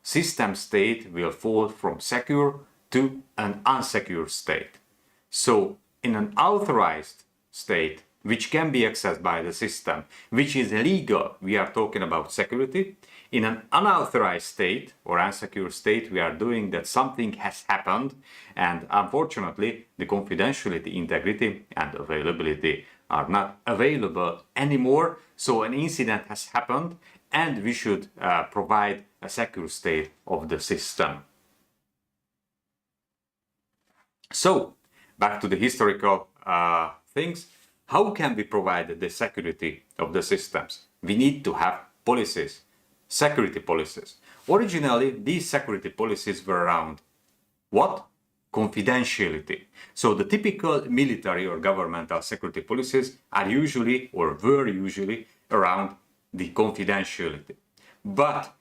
system state will fall from secure to an unsecure state. So in an authorized state, which can be accessed by the system, which is legal, we are talking about security. In an unauthorized state or unsecure state, we are doing that something has happened, and unfortunately the confidentiality, integrity and availability are not available anymore. So an incident has happened and we should provide a secure state of the system. So back to the historical things. How can we provide the security of the systems? We need to have policies, security policies. Originally, these security policies were around what? Confidentiality. So the typical military or governmental security policies are usually or were usually around the confidentiality. But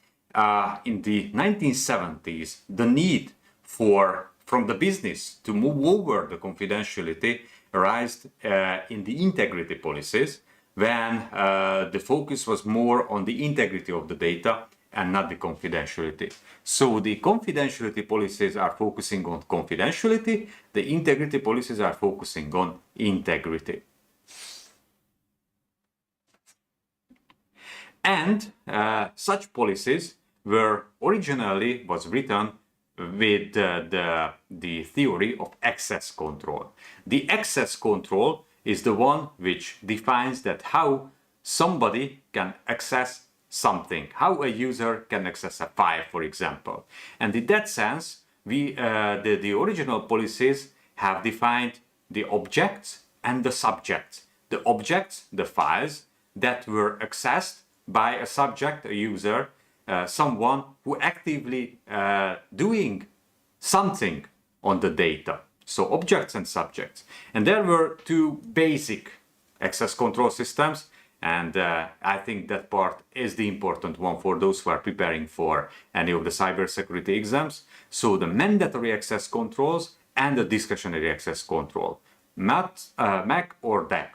in the 1970s, the need from the business to move over the confidentiality arose in the integrity policies, when the focus was more on the integrity of the data and not the confidentiality. So the confidentiality policies are focusing on confidentiality, the integrity policies are focusing on integrity. And such policies were originally was written with the theory of access control. The access control is the one which defines that how somebody can access something, how a user can access a file, for example. And in that sense, the original policies have defined the objects and the subjects. The objects, the files that were accessed by a subject, a user, someone who actively doing something on the data. So objects and subjects. And there were two basic access control systems, and I think that part is the important one for those who are preparing for any of the cybersecurity exams. So the mandatory access controls and the discretionary access control, MAC or DAC.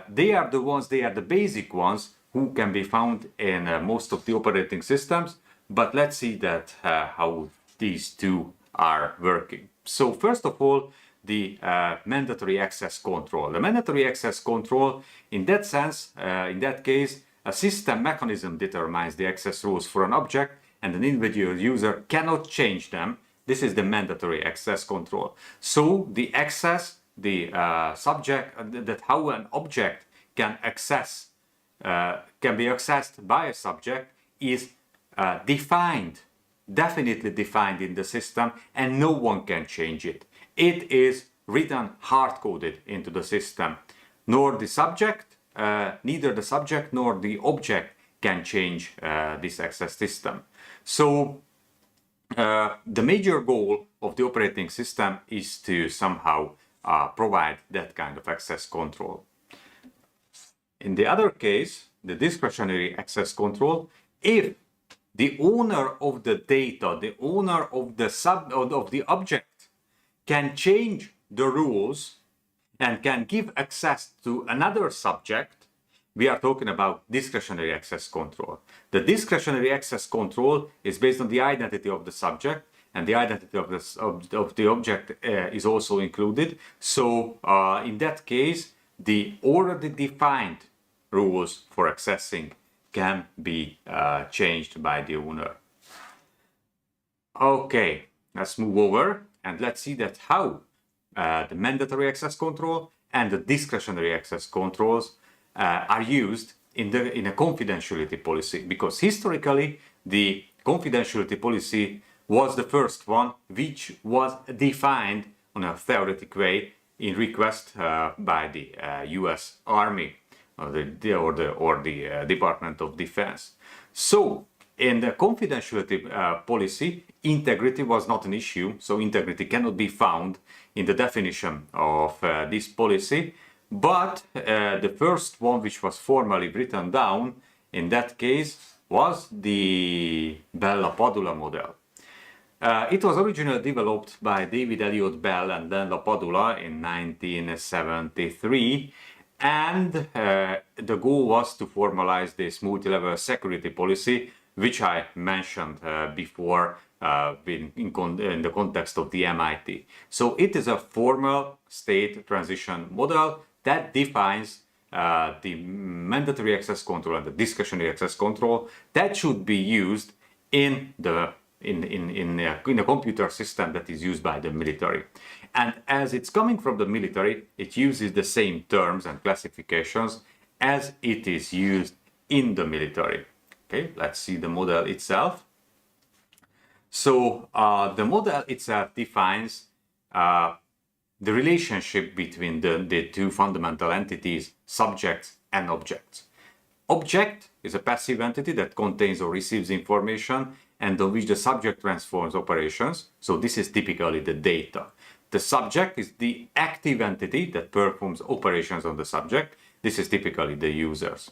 They are the basic ones who can be found in most of the operating systems, but let's see that how these two are working. So first of all, the mandatory access control. The mandatory access control, in that sense, in that case, a system mechanism determines the access rules for an object and an individual user cannot change them. This is the mandatory access control. So the access, the subject, that how an object can be accessed by a subject is defined, definitely defined in the system, and no one can change it. It is written, hard-coded into the system. Nor the subject, neither the subject nor the object can change this access system. So the major goal of the operating system is to somehow provide that kind of access control. In the other case, the discretionary access control, if the owner of the data, the owner of the object can change the rules and can give access to another subject, we are talking about discretionary access control. The discretionary access control is based on the identity of the subject, and the identity of the object is also included. So in that case, the already defined rules for accessing can be changed by the owner. Okay, let's move over and let's see that how the mandatory access control and the discretionary access controls are used in a confidentiality policy, because historically the confidentiality policy was the first one which was defined on a theoretic way in request by the US Army or the Department of Defense. So in the confidentiality policy, integrity was not an issue, so integrity cannot be found in the definition of this policy. But the first one which was formally written down in that case was the Bell LaPadula model. It was originally developed by David Elliott Bell and then LaPadula in 1973, and the goal was to formalize this multi-level security policy, which I mentioned before in the context of the MIT. So it is a formal state transition model that defines the mandatory access control and the discretionary access control that should be used in a computer system that is used by the military. And as it's coming from the military, it uses the same terms and classifications as it is used in the military. Okay, let's see the model itself. So the model itself defines the relationship between the two fundamental entities, subjects and objects. Object is a passive entity that contains or receives information and on which the subject transforms operations. So this is typically the data. The subject is the active entity that performs operations on the subject. This is typically the users.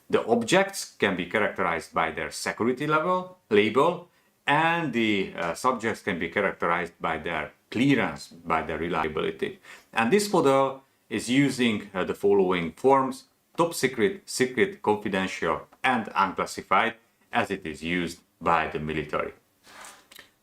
The objects can be characterized by their security label, and the subjects can be characterized by their clearance, by their reliability. And this model is using the following forms: top secret, secret, confidential, and unclassified, as it is used by the military.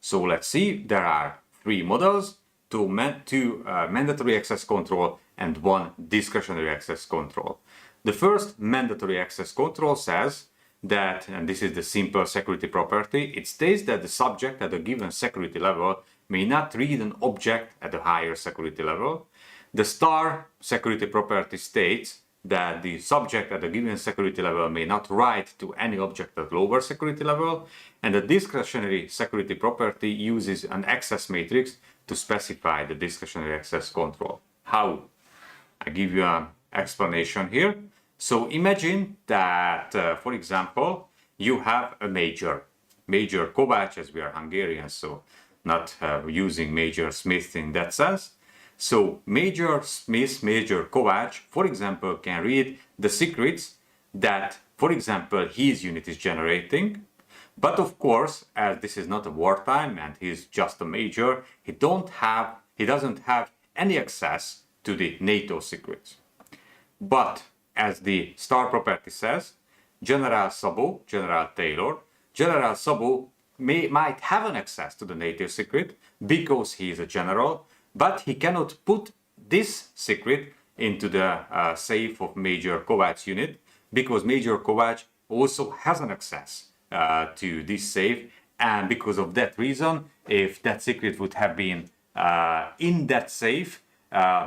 So let's see, there are three models, two mandatory access control and one discretionary access control. The first mandatory access control says that, and this is the simple security property, it states that the subject at a given security level may not read an object at a higher security level. The star security property states that the subject at a given security level may not write to any object at lower security level, and the discretionary security property uses an access matrix to specify the discretionary access control. How? I give you an explanation here. So imagine that, for example, you have a Major Kovács, as we are Hungarians, so not using Major Smith in that sense. So Major Smith, Major Kovács, for example, can read the secrets that, for example, his unit is generating. But of course, as this is not a wartime and he's just a major, he doesn't have any access to the NATO secrets. But as the star property says, General Szabó, General Taylor, General Szabó might have an access to the NATO secret because he is a general, but he cannot put this secret into the safe of Major Kovacs unit, because Major Kovacs also has an access to this safe, and because of that reason, if that secret would have been in that safe,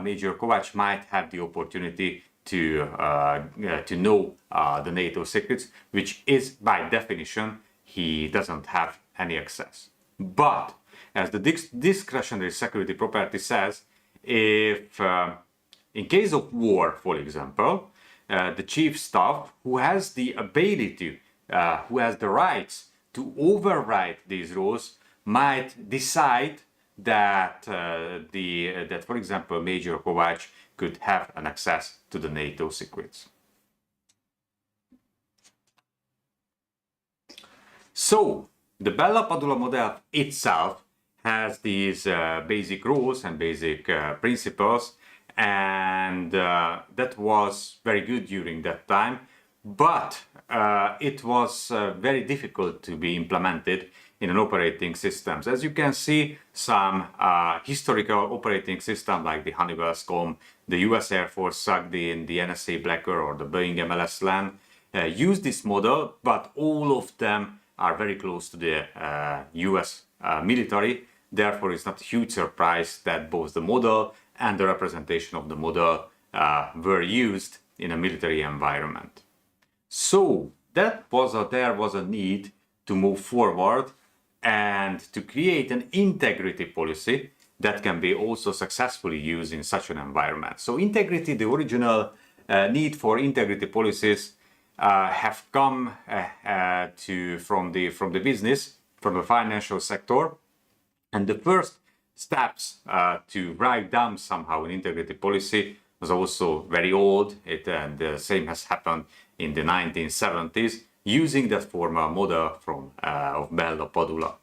Major Kovacs might have the opportunity to know the NATO secrets, which is by definition he doesn't have any access. But as the discretionary security property says, if in case of war, for example, the chief staff who has the ability, who has the rights to override these rules, might decide that that, for example, Major Kovacs could have an access to the NATO secrets. So the Bell-LaPadula model itself has these basic rules and basic principles, and that was very good during that time, but it was very difficult to be implemented in an operating systems. As you can see, some historical operating system like the Honeywell SCOM, the US Air Force SAGD, the NSA Blacker, or the Boeing MLS LAN use this model, but all of them are very close to the US military. Therefore, it's not a huge surprise that both the model and the representation of the model were used in a military environment. So there was a need to move forward and to create an integrity policy that can be also successfully used in such an environment. So integrity, the original need for integrity policies have come from the business, from the financial sector. And the first steps to write down somehow an integrity policy was also very old. And the same has happened in the 1970s, using that formal model from of Bell-LaPadula.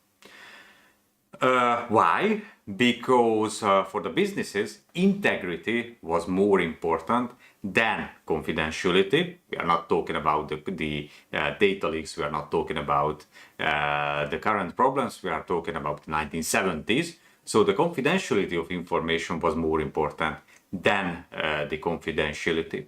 Why? Because for the businesses, integrity was more important than confidentiality. We are not talking about the data leaks, we are not talking about the current problems, we are talking about the 1970s. So the confidentiality of information was more important than the confidentiality.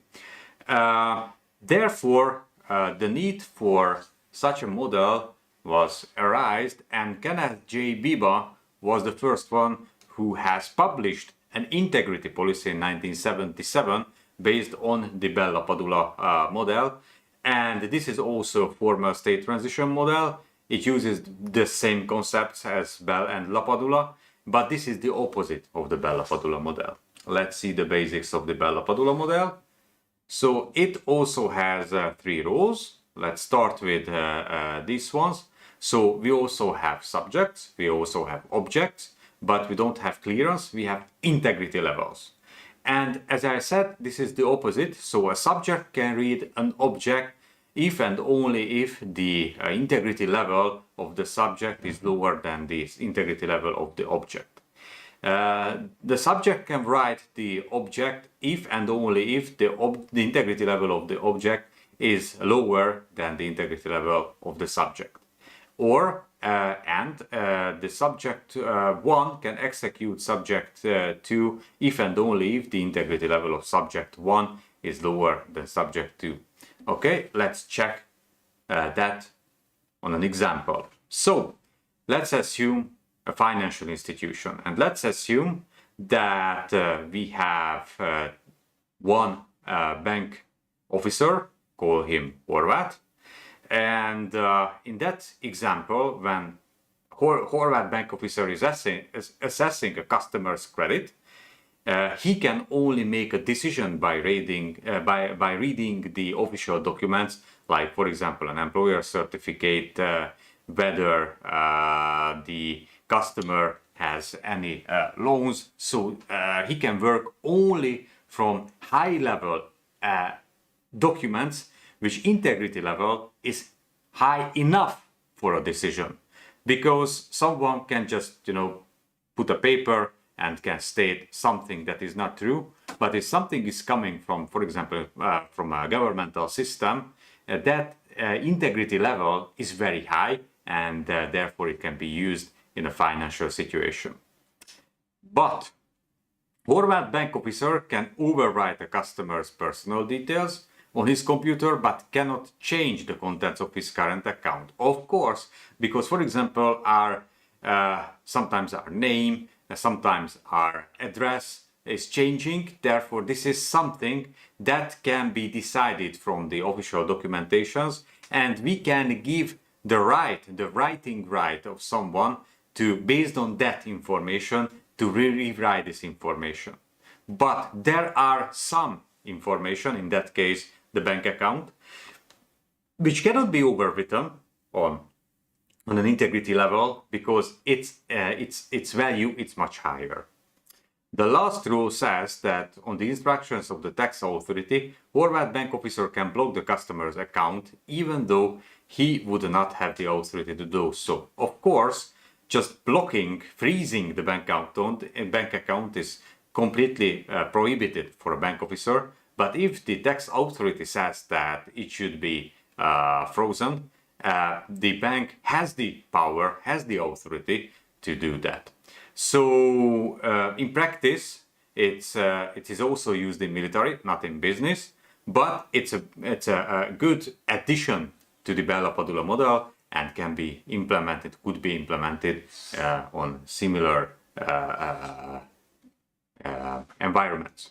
Therefore, the need for such a model was arised, and Kenneth J. Biba was the first one who has published an integrity policy in 1977 based on the Bell-LaPadula model. And this is also a formal state transition model. It uses the same concepts as Bell and LaPadula, but this is the opposite of the Bell-LaPadula model. Let's see the basics of the Bell-LaPadula model. So it also has three rules. Let's start with these ones. So we also have subjects, we also have objects, but we don't have clearance, we have integrity levels. And as I said, this is the opposite. So a subject can read an object if and only if the integrity level of the subject is lower than the integrity level of the object. The subject can write the object if and only if the integrity level of the object is lower than the integrity level of the subject. Or the subject 1 can execute subject 2 if and only if the integrity level of subject 1 is lower than subject 2. Okay, let's check that on an example. So let's assume a financial institution, and let's assume that we have one bank officer, call him Horváth. And in that example, when Horváth bank officer is assessing a customer's credit, he can only make a decision by reading the official documents, like, for example, an employer certificate, whether the customer has any loans. So he can work only from high-level documents which integrity level is high enough for a decision, because someone can just, put a paper and can state something that is not true. But if something is coming from, for example, from a governmental system, that integrity level is very high, and therefore it can be used in a financial situation. But Forward bank officer can overwrite a customer's personal details on his computer, but cannot change the contents of his current account. Of course, because, for example, sometimes our name, sometimes our address is changing. Therefore, this is something that can be decided from the official documentations, and we can give the writing right of someone to, based on that information, to rewrite this information. But there are some information, in that case the bank account, which cannot be overwritten on an integrity level because its value is much higher. The last rule says that on the instructions of the tax authority, forward bank officer can block the customer's account even though he would not have the authority to do so. Of course, just blocking, freezing the bank account is completely prohibited for a bank officer. But if the tax authority says that it should be frozen, the bank has the power, has the authority to do that. So in practice, it is also used in military, not in business, but it's a good addition to the Bell-LaPadula model and could be implemented on similar environments.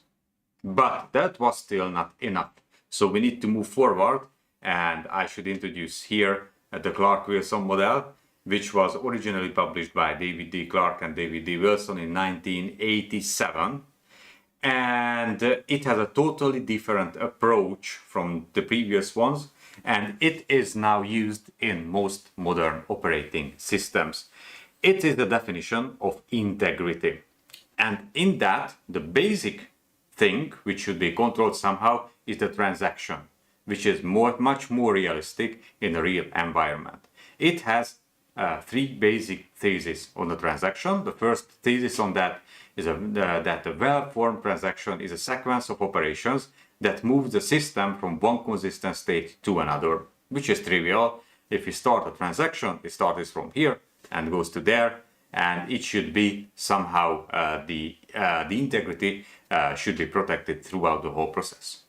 But that was still not enough. So we need to move forward, and I should introduce here the Clark-Wilson model, which was originally published by David D. Clark and David D. Wilson in 1987. And it has a totally different approach from the previous ones, and it is now used in most modern operating systems. It is the definition of integrity. And in that, the basic thing which should be controlled somehow is the transaction, which is much more realistic in a real environment. It has three basic theses on the transaction. The first thesis on that is that a well-formed transaction is a sequence of operations that moves the system from one consistent state to another, which is trivial. If you start a transaction, it starts from here and goes to there, and it should be somehow the integrity should be protected throughout the whole process.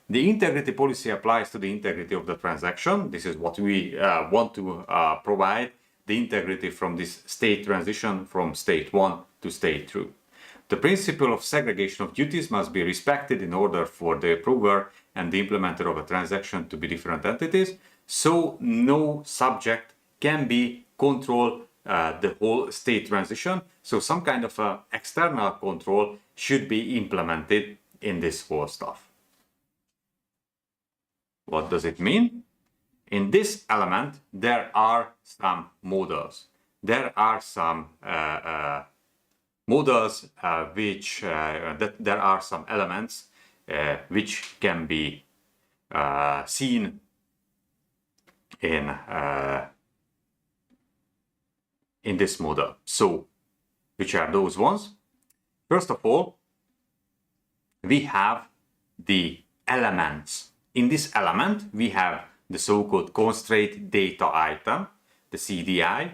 The integrity policy applies to the integrity of the transaction. This is what we want to provide, the integrity from this state transition from state 1 to state 2. The principle of segregation of duties must be respected in order for the approver and the implementer of a transaction to be different entities, so no subject can be control the whole state transition. So some kind of external control should be implemented in this whole stuff. What does it mean? In this element, there are some models. There are some models there are some elements which can be seen in this model. So, which are those ones? First of all, we have the elements. In this element, we have the so-called constraint data item, the CDI.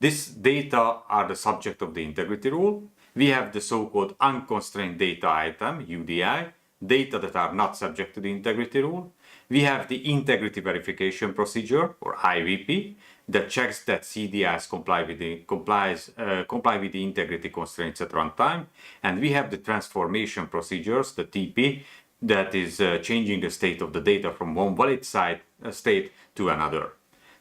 This data are the subject of the integrity rule. We have the so-called unconstrained data item, UDI, data that are not subject to the integrity rule. We have the integrity verification procedure, or IVP, that checks that CDIs comply with the integrity constraints at runtime. And we have the transformation procedures, the TP, that is changing the state of the data from one valid state to another.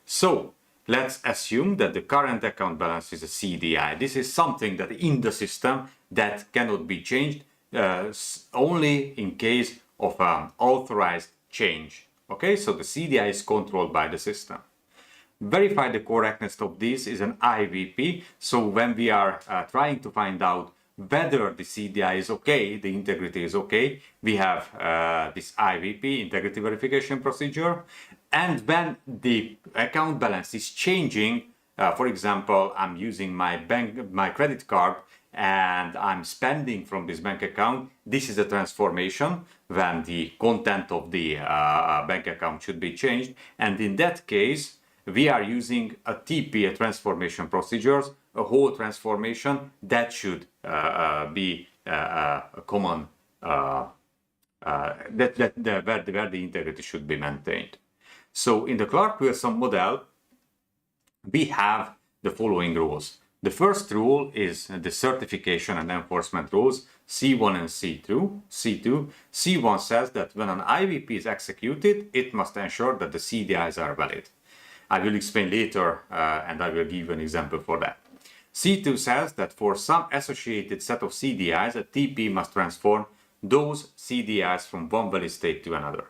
So let's assume that the current account balance is a CDI. This is something that in the system that cannot be changed only in case of an authorized change. Okay, so the CDI is controlled by the system. Verify the correctness of this is an IVP. So when we are trying to find out whether the CDI is okay, the integrity is okay, we have this IVP, integrity verification procedure. And when the account balance is changing, for example, I'm using my credit card and I'm spending from this bank account, this is a transformation when the content of the bank account should be changed. And in that case, we are using a TP, a transformation procedures, a whole transformation that should be a common where the integrity should be maintained. So in the Clark-Wilson model, we have the following rules. The first rule is the certification and enforcement rules, C1 and C2. C1 says that when an IVP is executed, it must ensure that the CDIs are valid. I will explain later and I will give an example for that. C2 says that for some associated set of CDIs, a TP must transform those CDIs from one valid state to another.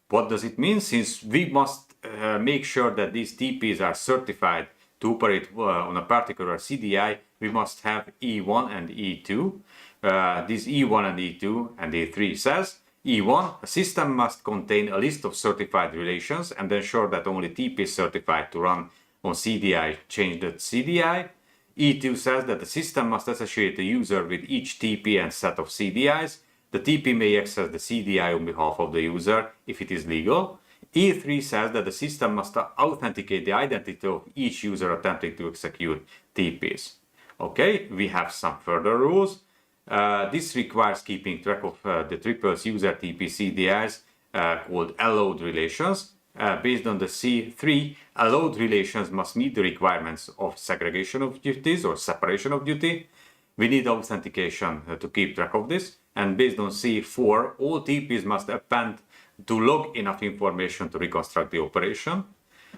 What does it mean? Since we must make sure that these TPs are certified to operate on a particular CDI, we must have E1 and E2. This E1 and E2 and E3 says, E1, a system must contain a list of certified relations and ensure that only TP certified to run on CDI change the CDI. E2 says that the system must associate the user with each TP and set of CDIs. The TP may access the CDI on behalf of the user if it is legal. E3 says that the system must authenticate the identity of each user attempting to execute TPs. Okay, we have some further rules. This requires keeping track of the triples user TP CDIs called allowed relations. Based on the C3, allowed relations must meet the requirements of segregation of duties or separation of duty. We need authentication to keep track of this. And based on C4, all TPs must append to log enough information to reconstruct the operation.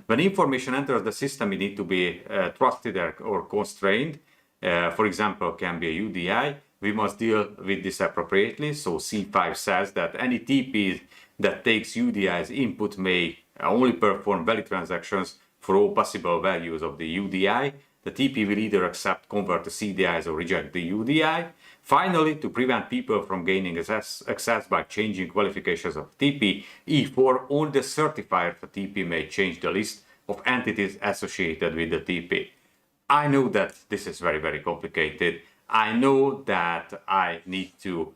When information enters the system, it needs to be trusted or constrained. For example, can be a UDI. We must deal with this appropriately. So C5 says that any TP that takes UDI's input may only perform valid transactions for all possible values of the UDI. The TP will either accept, convert the CDIs or reject the UDI. Finally, to prevent people from gaining access by changing qualifications of TP, E4, only the certifier for TP may change the list of entities associated with the TP. I know that this is very, very complicated. I know that I need to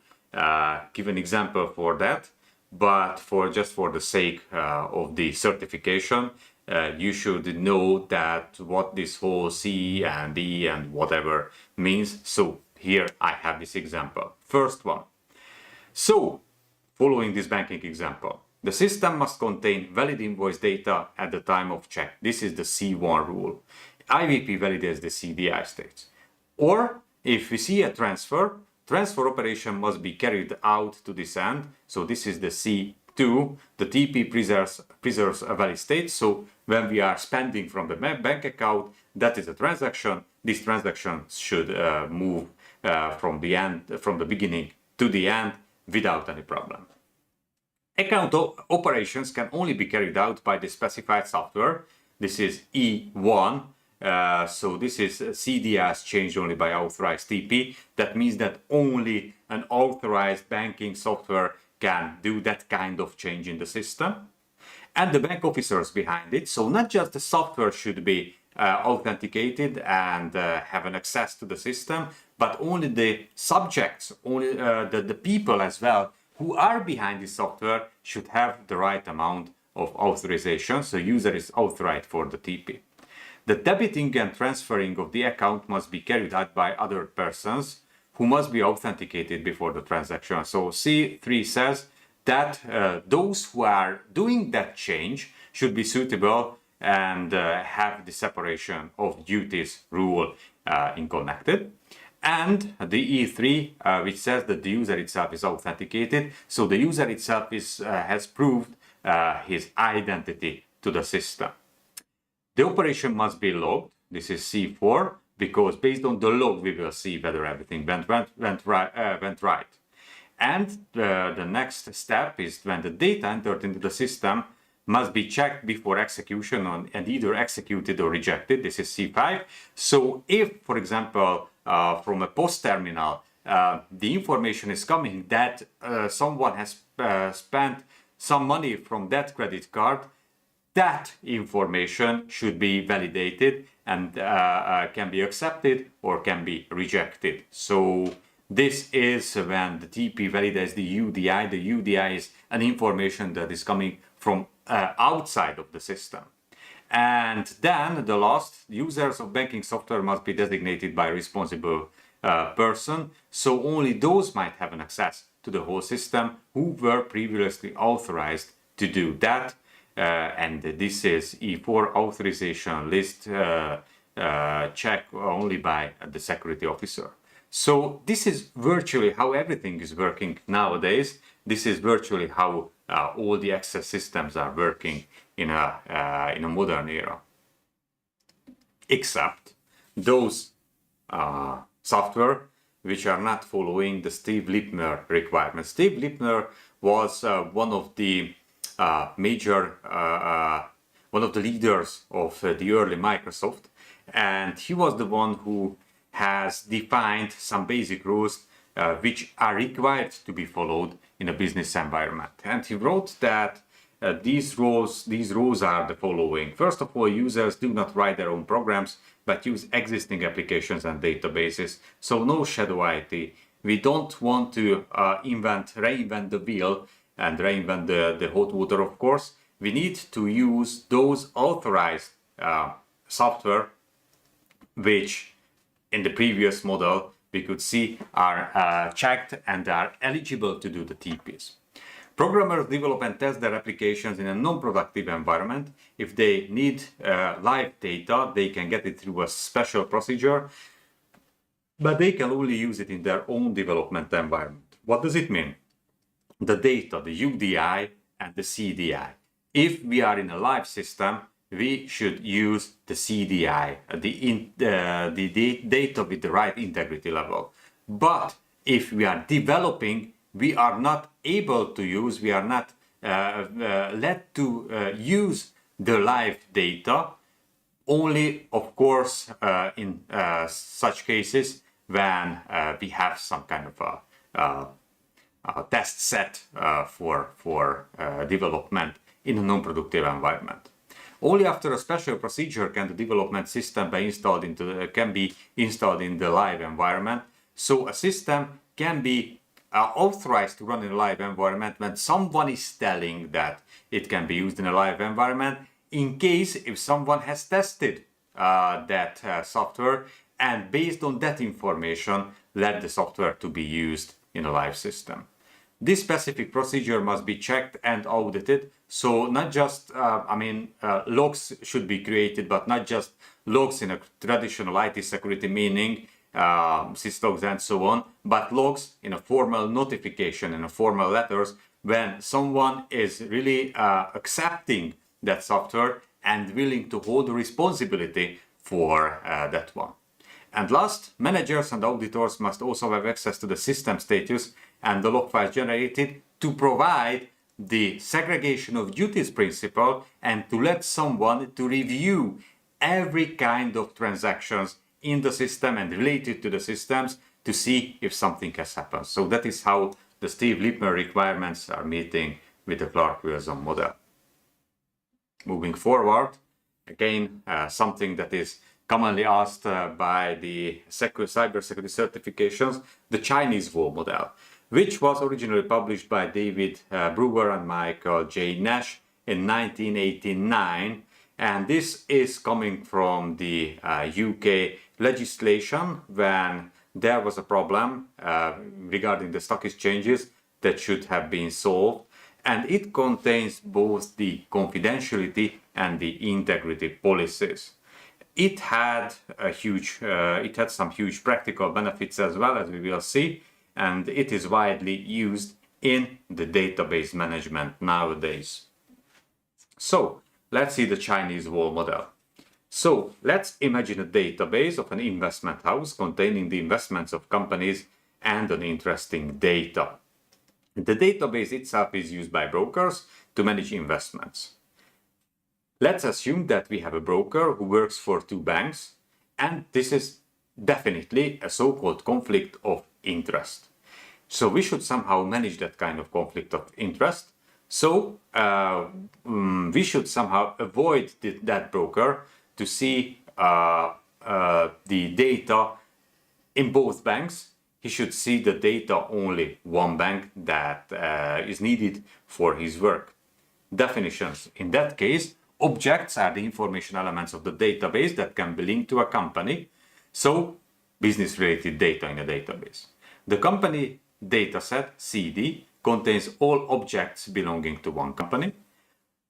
give an example for that, but just for the sake of the certification, you should know that what this whole C and E and whatever means. So here I have this example. First one. So, following this banking example, the system must contain valid invoice data at the time of check. This is the C1 rule. IVP validates the CDI states. Or if we see a transfer operation must be carried out to this end. So this is the C2. The TP preserves a valid state. So when we are spending from the bank account, that is a transaction. This transaction should move from the beginning to the end without any problem. Account operations can only be carried out by the specified software. This is E1. So this is CDIs changed only by authorized TP. That means that only an authorized banking software can do that kind of change in the system. And the bank officers behind it. So not just the software should be authenticated and have an access to the system, but only the subjects, only the people as well who are behind the software should have the right amount of authorization. So user is authorized for the TP. The debiting and transferring of the account must be carried out by other persons who must be authenticated before the transaction. So C3 says that those who are doing that change should be suitable and have the separation of duties rule connected. And the E3, which says that the user itself is authenticated. So the user itself has proved his identity to the system. The operation must be logged. This is C4, because based on the log, we will see whether everything went right. And the next step is when the data entered into the system must be checked before execution and either executed or rejected. This is C5. So if, for example, from a post terminal, the information is coming that someone has spent some money from that credit card, that information should be validated and can be accepted or can be rejected. So this is when the TP validates the UDI. The UDI is an information that is coming from outside of the system. And then the last, users of banking software must be designated by responsible person, so only those might have an access to the whole system who were previously authorized to do that. And this is E4 authorization list check only by the security officer. So this is virtually how everything is working nowadays. This is virtually how all the access systems are working in a modern era. Except those software which are not following the Steve Lipner requirements. Steve Lipner was one of the one of the leaders of the early Microsoft, and he was the one who has defined some basic rules which are required to be followed in a business environment. And he wrote that these rules are the following. First of all, users do not write their own programs, but use existing applications and databases. So no shadow IT. We don't want to reinvent the wheel and reinvent the hot water, of course. We need to use those authorized software which in the previous model we could see are checked and are eligible to do the TPs. Programmers develop and test their applications in a non-productive environment. If they need live data, they can get it through a special procedure, but they can only use it in their own development environment. What does it mean? The data, the UDI and the CDI. If we are in a live system, we should use the CDI, the data with the right integrity level. But if we are developing, we are not able to use, we are not let to use the live data, only of course in such cases when we have some kind of a test set for development in a non-productive environment. Only after a special procedure can the development system be installed in the live environment. So a system can be authorized to run in a live environment when someone is telling that it can be used in a live environment, in case if someone has tested that software and based on that information let the software to be used in a live system. This specific procedure must be checked and audited. So not just, logs should be created, but not just logs in a traditional IT security meaning, syslogs and so on, but logs in a formal notification, in a formal letters, when someone is really accepting that software and willing to hold the responsibility for that one. And last, managers and auditors must also have access to the system status and the log files generated to provide the segregation of duties principle and to let someone to review every kind of transactions in the system and related to the systems to see if something has happened. So that is how the Steve Lipner requirements are meeting with the Clark-Wilson model. Moving forward, again, something that is commonly asked by the cybersecurity certifications, the Chinese wall model, which was originally published by David Brewer and Michael J. Nash in 1989. And this is coming from the UK legislation when there was a problem regarding the stock exchanges that should have been solved. And it contains both the confidentiality and the integrity policies. It had some huge practical benefits as well, as we will see, and it is widely used in the database management nowadays. So let's see the Chinese wall model. So let's imagine a database of an investment house containing the investments of companies and an interesting data. The database itself is used by brokers to manage investments. Let's assume that we have a broker who works for two banks, and this is definitely a so-called conflict of interest. So we should somehow manage that kind of conflict of interest. So we should somehow avoid that broker to see the data in both banks. He should see the data only one bank that is needed for his work. Definitions. In that case, objects are the information elements of the database that can be linked to a company. So business-related data in a database. The company dataset, CD, contains all objects belonging to one company.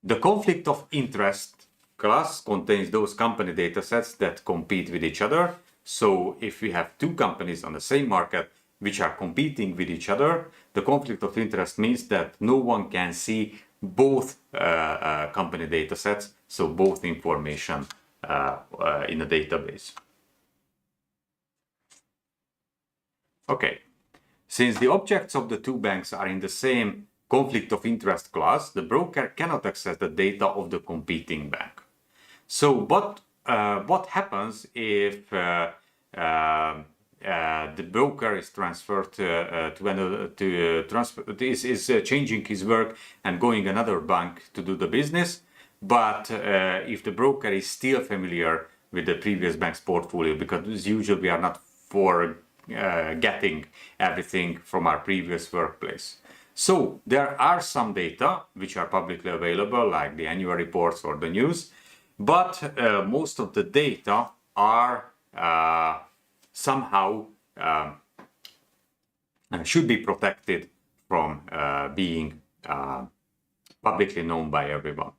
The conflict of interest class contains those company datasets that compete with each other. So if we have two companies on the same market which are competing with each other, the conflict of interest means that no one can see both company datasets, so both information in a database. Okay, since the objects of the two banks are in the same conflict of interest class, the broker cannot access the data of the competing bank. So what happens if the broker is transferred is changing his work and going another bank to do the business, but if the broker is still familiar with the previous bank's portfolio, because usually we are not getting everything from our previous workplace. So there are some data which are publicly available, like the annual reports or the news, but most of the data are somehow should be protected from being publicly known by everyone.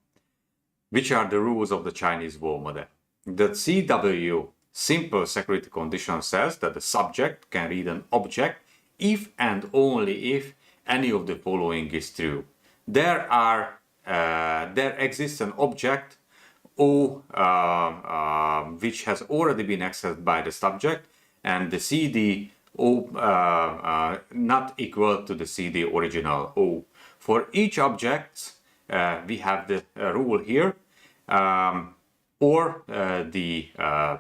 Which are the rules of the Chinese wall model? The CW simple security condition says that the subject can read an object if and only if any of the following is true. There exists an object O which has already been accessed by the subject, and the CD O not equal to the CD original O. For each object, we have the rule here, or the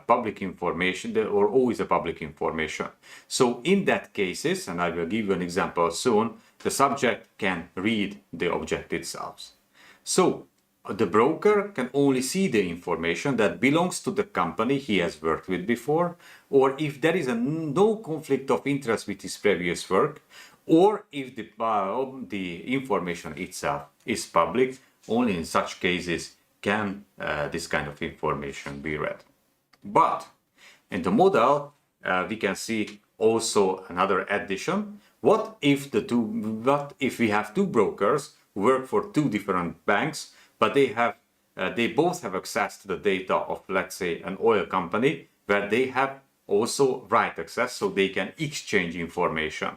public information, or O is a public information. So in that cases, and I will give you an example soon, the subject can read the object itself. So the broker can only see the information that belongs to the company he has worked with before, or if there is no conflict of interest with his previous work, or if the information itself is public. Only in such cases can this kind of information be read. But in the model, we can see also another addition. What if we have two brokers who work for two different banks, but they both have access to the data of, let's say, an oil company, where they have also write access, so they can exchange information.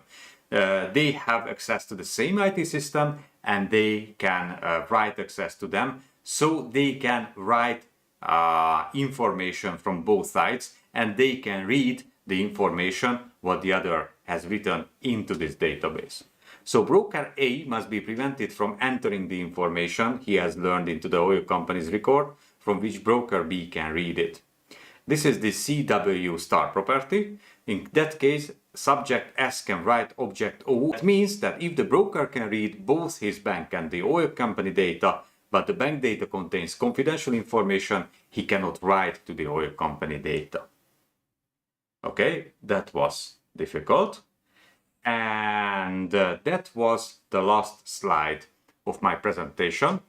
They have access to the same IT system, and they can write access to them, so they can write information from both sides, and they can read the information what the other has written into this database. So broker A must be prevented from entering the information he has learned into the oil company's record, from which broker B can read it. This is the CW star property. In that case, subject S can write object O. That means that if the broker can read both his bank and the oil company data, but the bank data contains confidential information, he cannot write to the oil company data. Okay, that was difficult. And that was the last slide of my presentation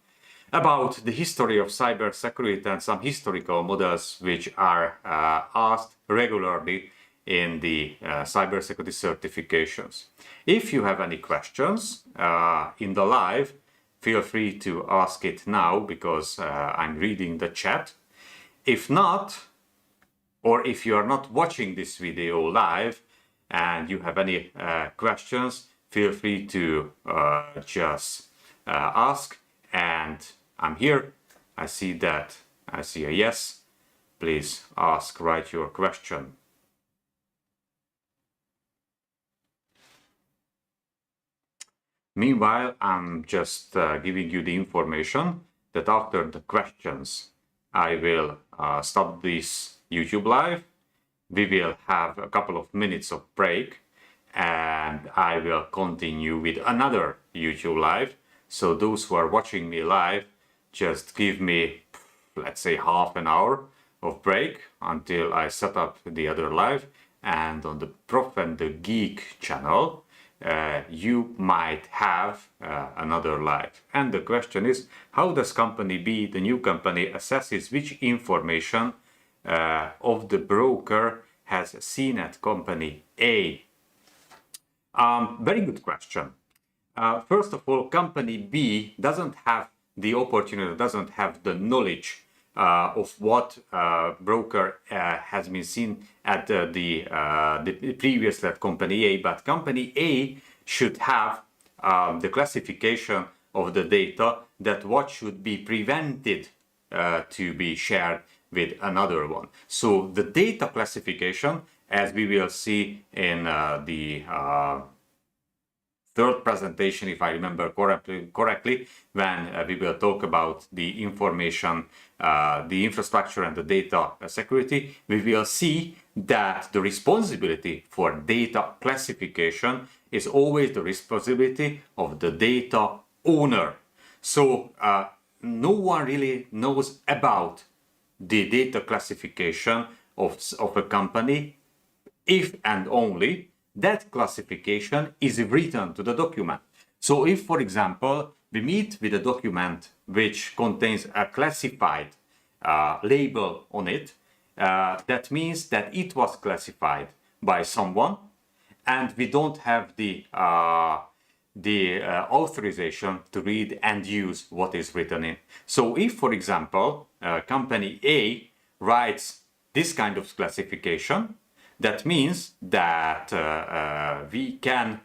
about the history of cybersecurity and some historical models which are asked regularly in the cybersecurity certifications. If you have any questions in the live, feel free to ask it now, because I'm reading the chat. If not, or if you are not watching this video live and you have any questions, feel free to just ask, and I'm here. I see a yes. Please ask, write your question. Meanwhile, I'm just giving you the information that after the questions, I will stop this YouTube live. We will have a couple of minutes of break, and I will continue with another YouTube live. So those who are watching me live, just give me, let's say, half an hour of break until I set up the other live. And on the Prof and the Geek channel, you might have another live. And the question is, how does company B, the new company, assesses which information of the broker has seen at company A? Very good question. First of all, company B doesn't have the opportunity, doesn't have the knowledge of what broker has been seen at the previous at company A, but company A should have the classification of the data that what should be prevented to be shared with another one. So the data classification, as we will see in the third presentation, if I remember correctly, when we will talk about the information, the infrastructure and the data security, we will see that the responsibility for data classification is always the responsibility of the data owner. So no one really knows about the data classification of a company if and only that classification is written to the document. So if, for example, we meet with a document which contains a classified label on it, that means that it was classified by someone and we don't have the authorization to read and use what is written in. So if, for example, company A writes this kind of classification, that means that we can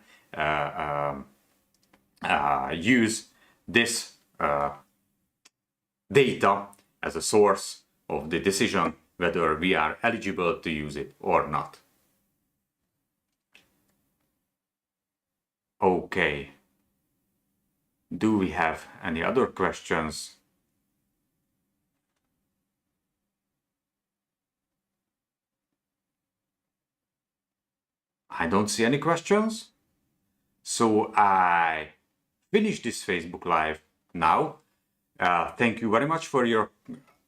use this data as a source of the decision whether we are eligible to use it or not. Okay. Do we have any other questions? I don't see any questions. So I finish this Facebook Live now. Thank you very much for your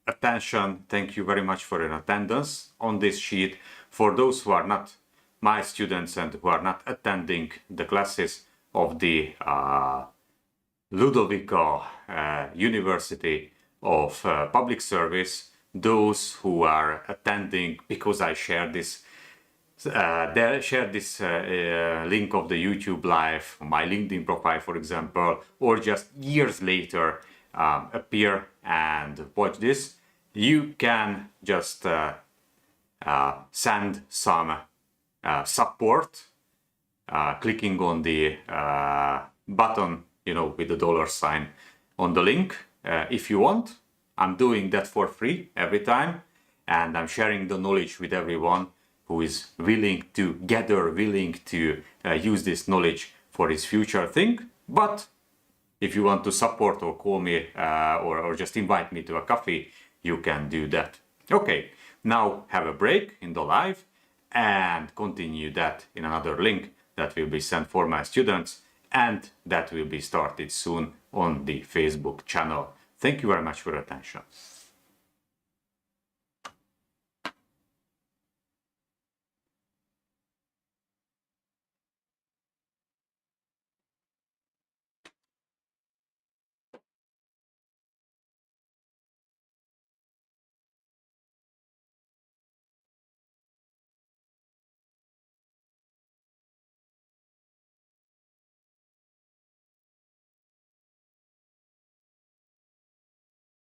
attention. Thank you very much for your attendance on this sheet. For those who are not my students and who are not attending the classes of the Ludovico University of Public Service, those who are attending because I share this link of the YouTube live, my LinkedIn profile, for example, or just years later appear and watch this, you can just send some support clicking on the button, with the $sign on the link if you want. I'm doing that for free every time, and I'm sharing the knowledge with everyone who is willing to gather, willing to use this knowledge for his future thing. But if you want to support or call me or just invite me to a coffee, you can do that. Okay, now have a break in the live and continue that in another link that will be sent for my students, and that will be started soon on the Facebook channel. Thank you very much for your attention.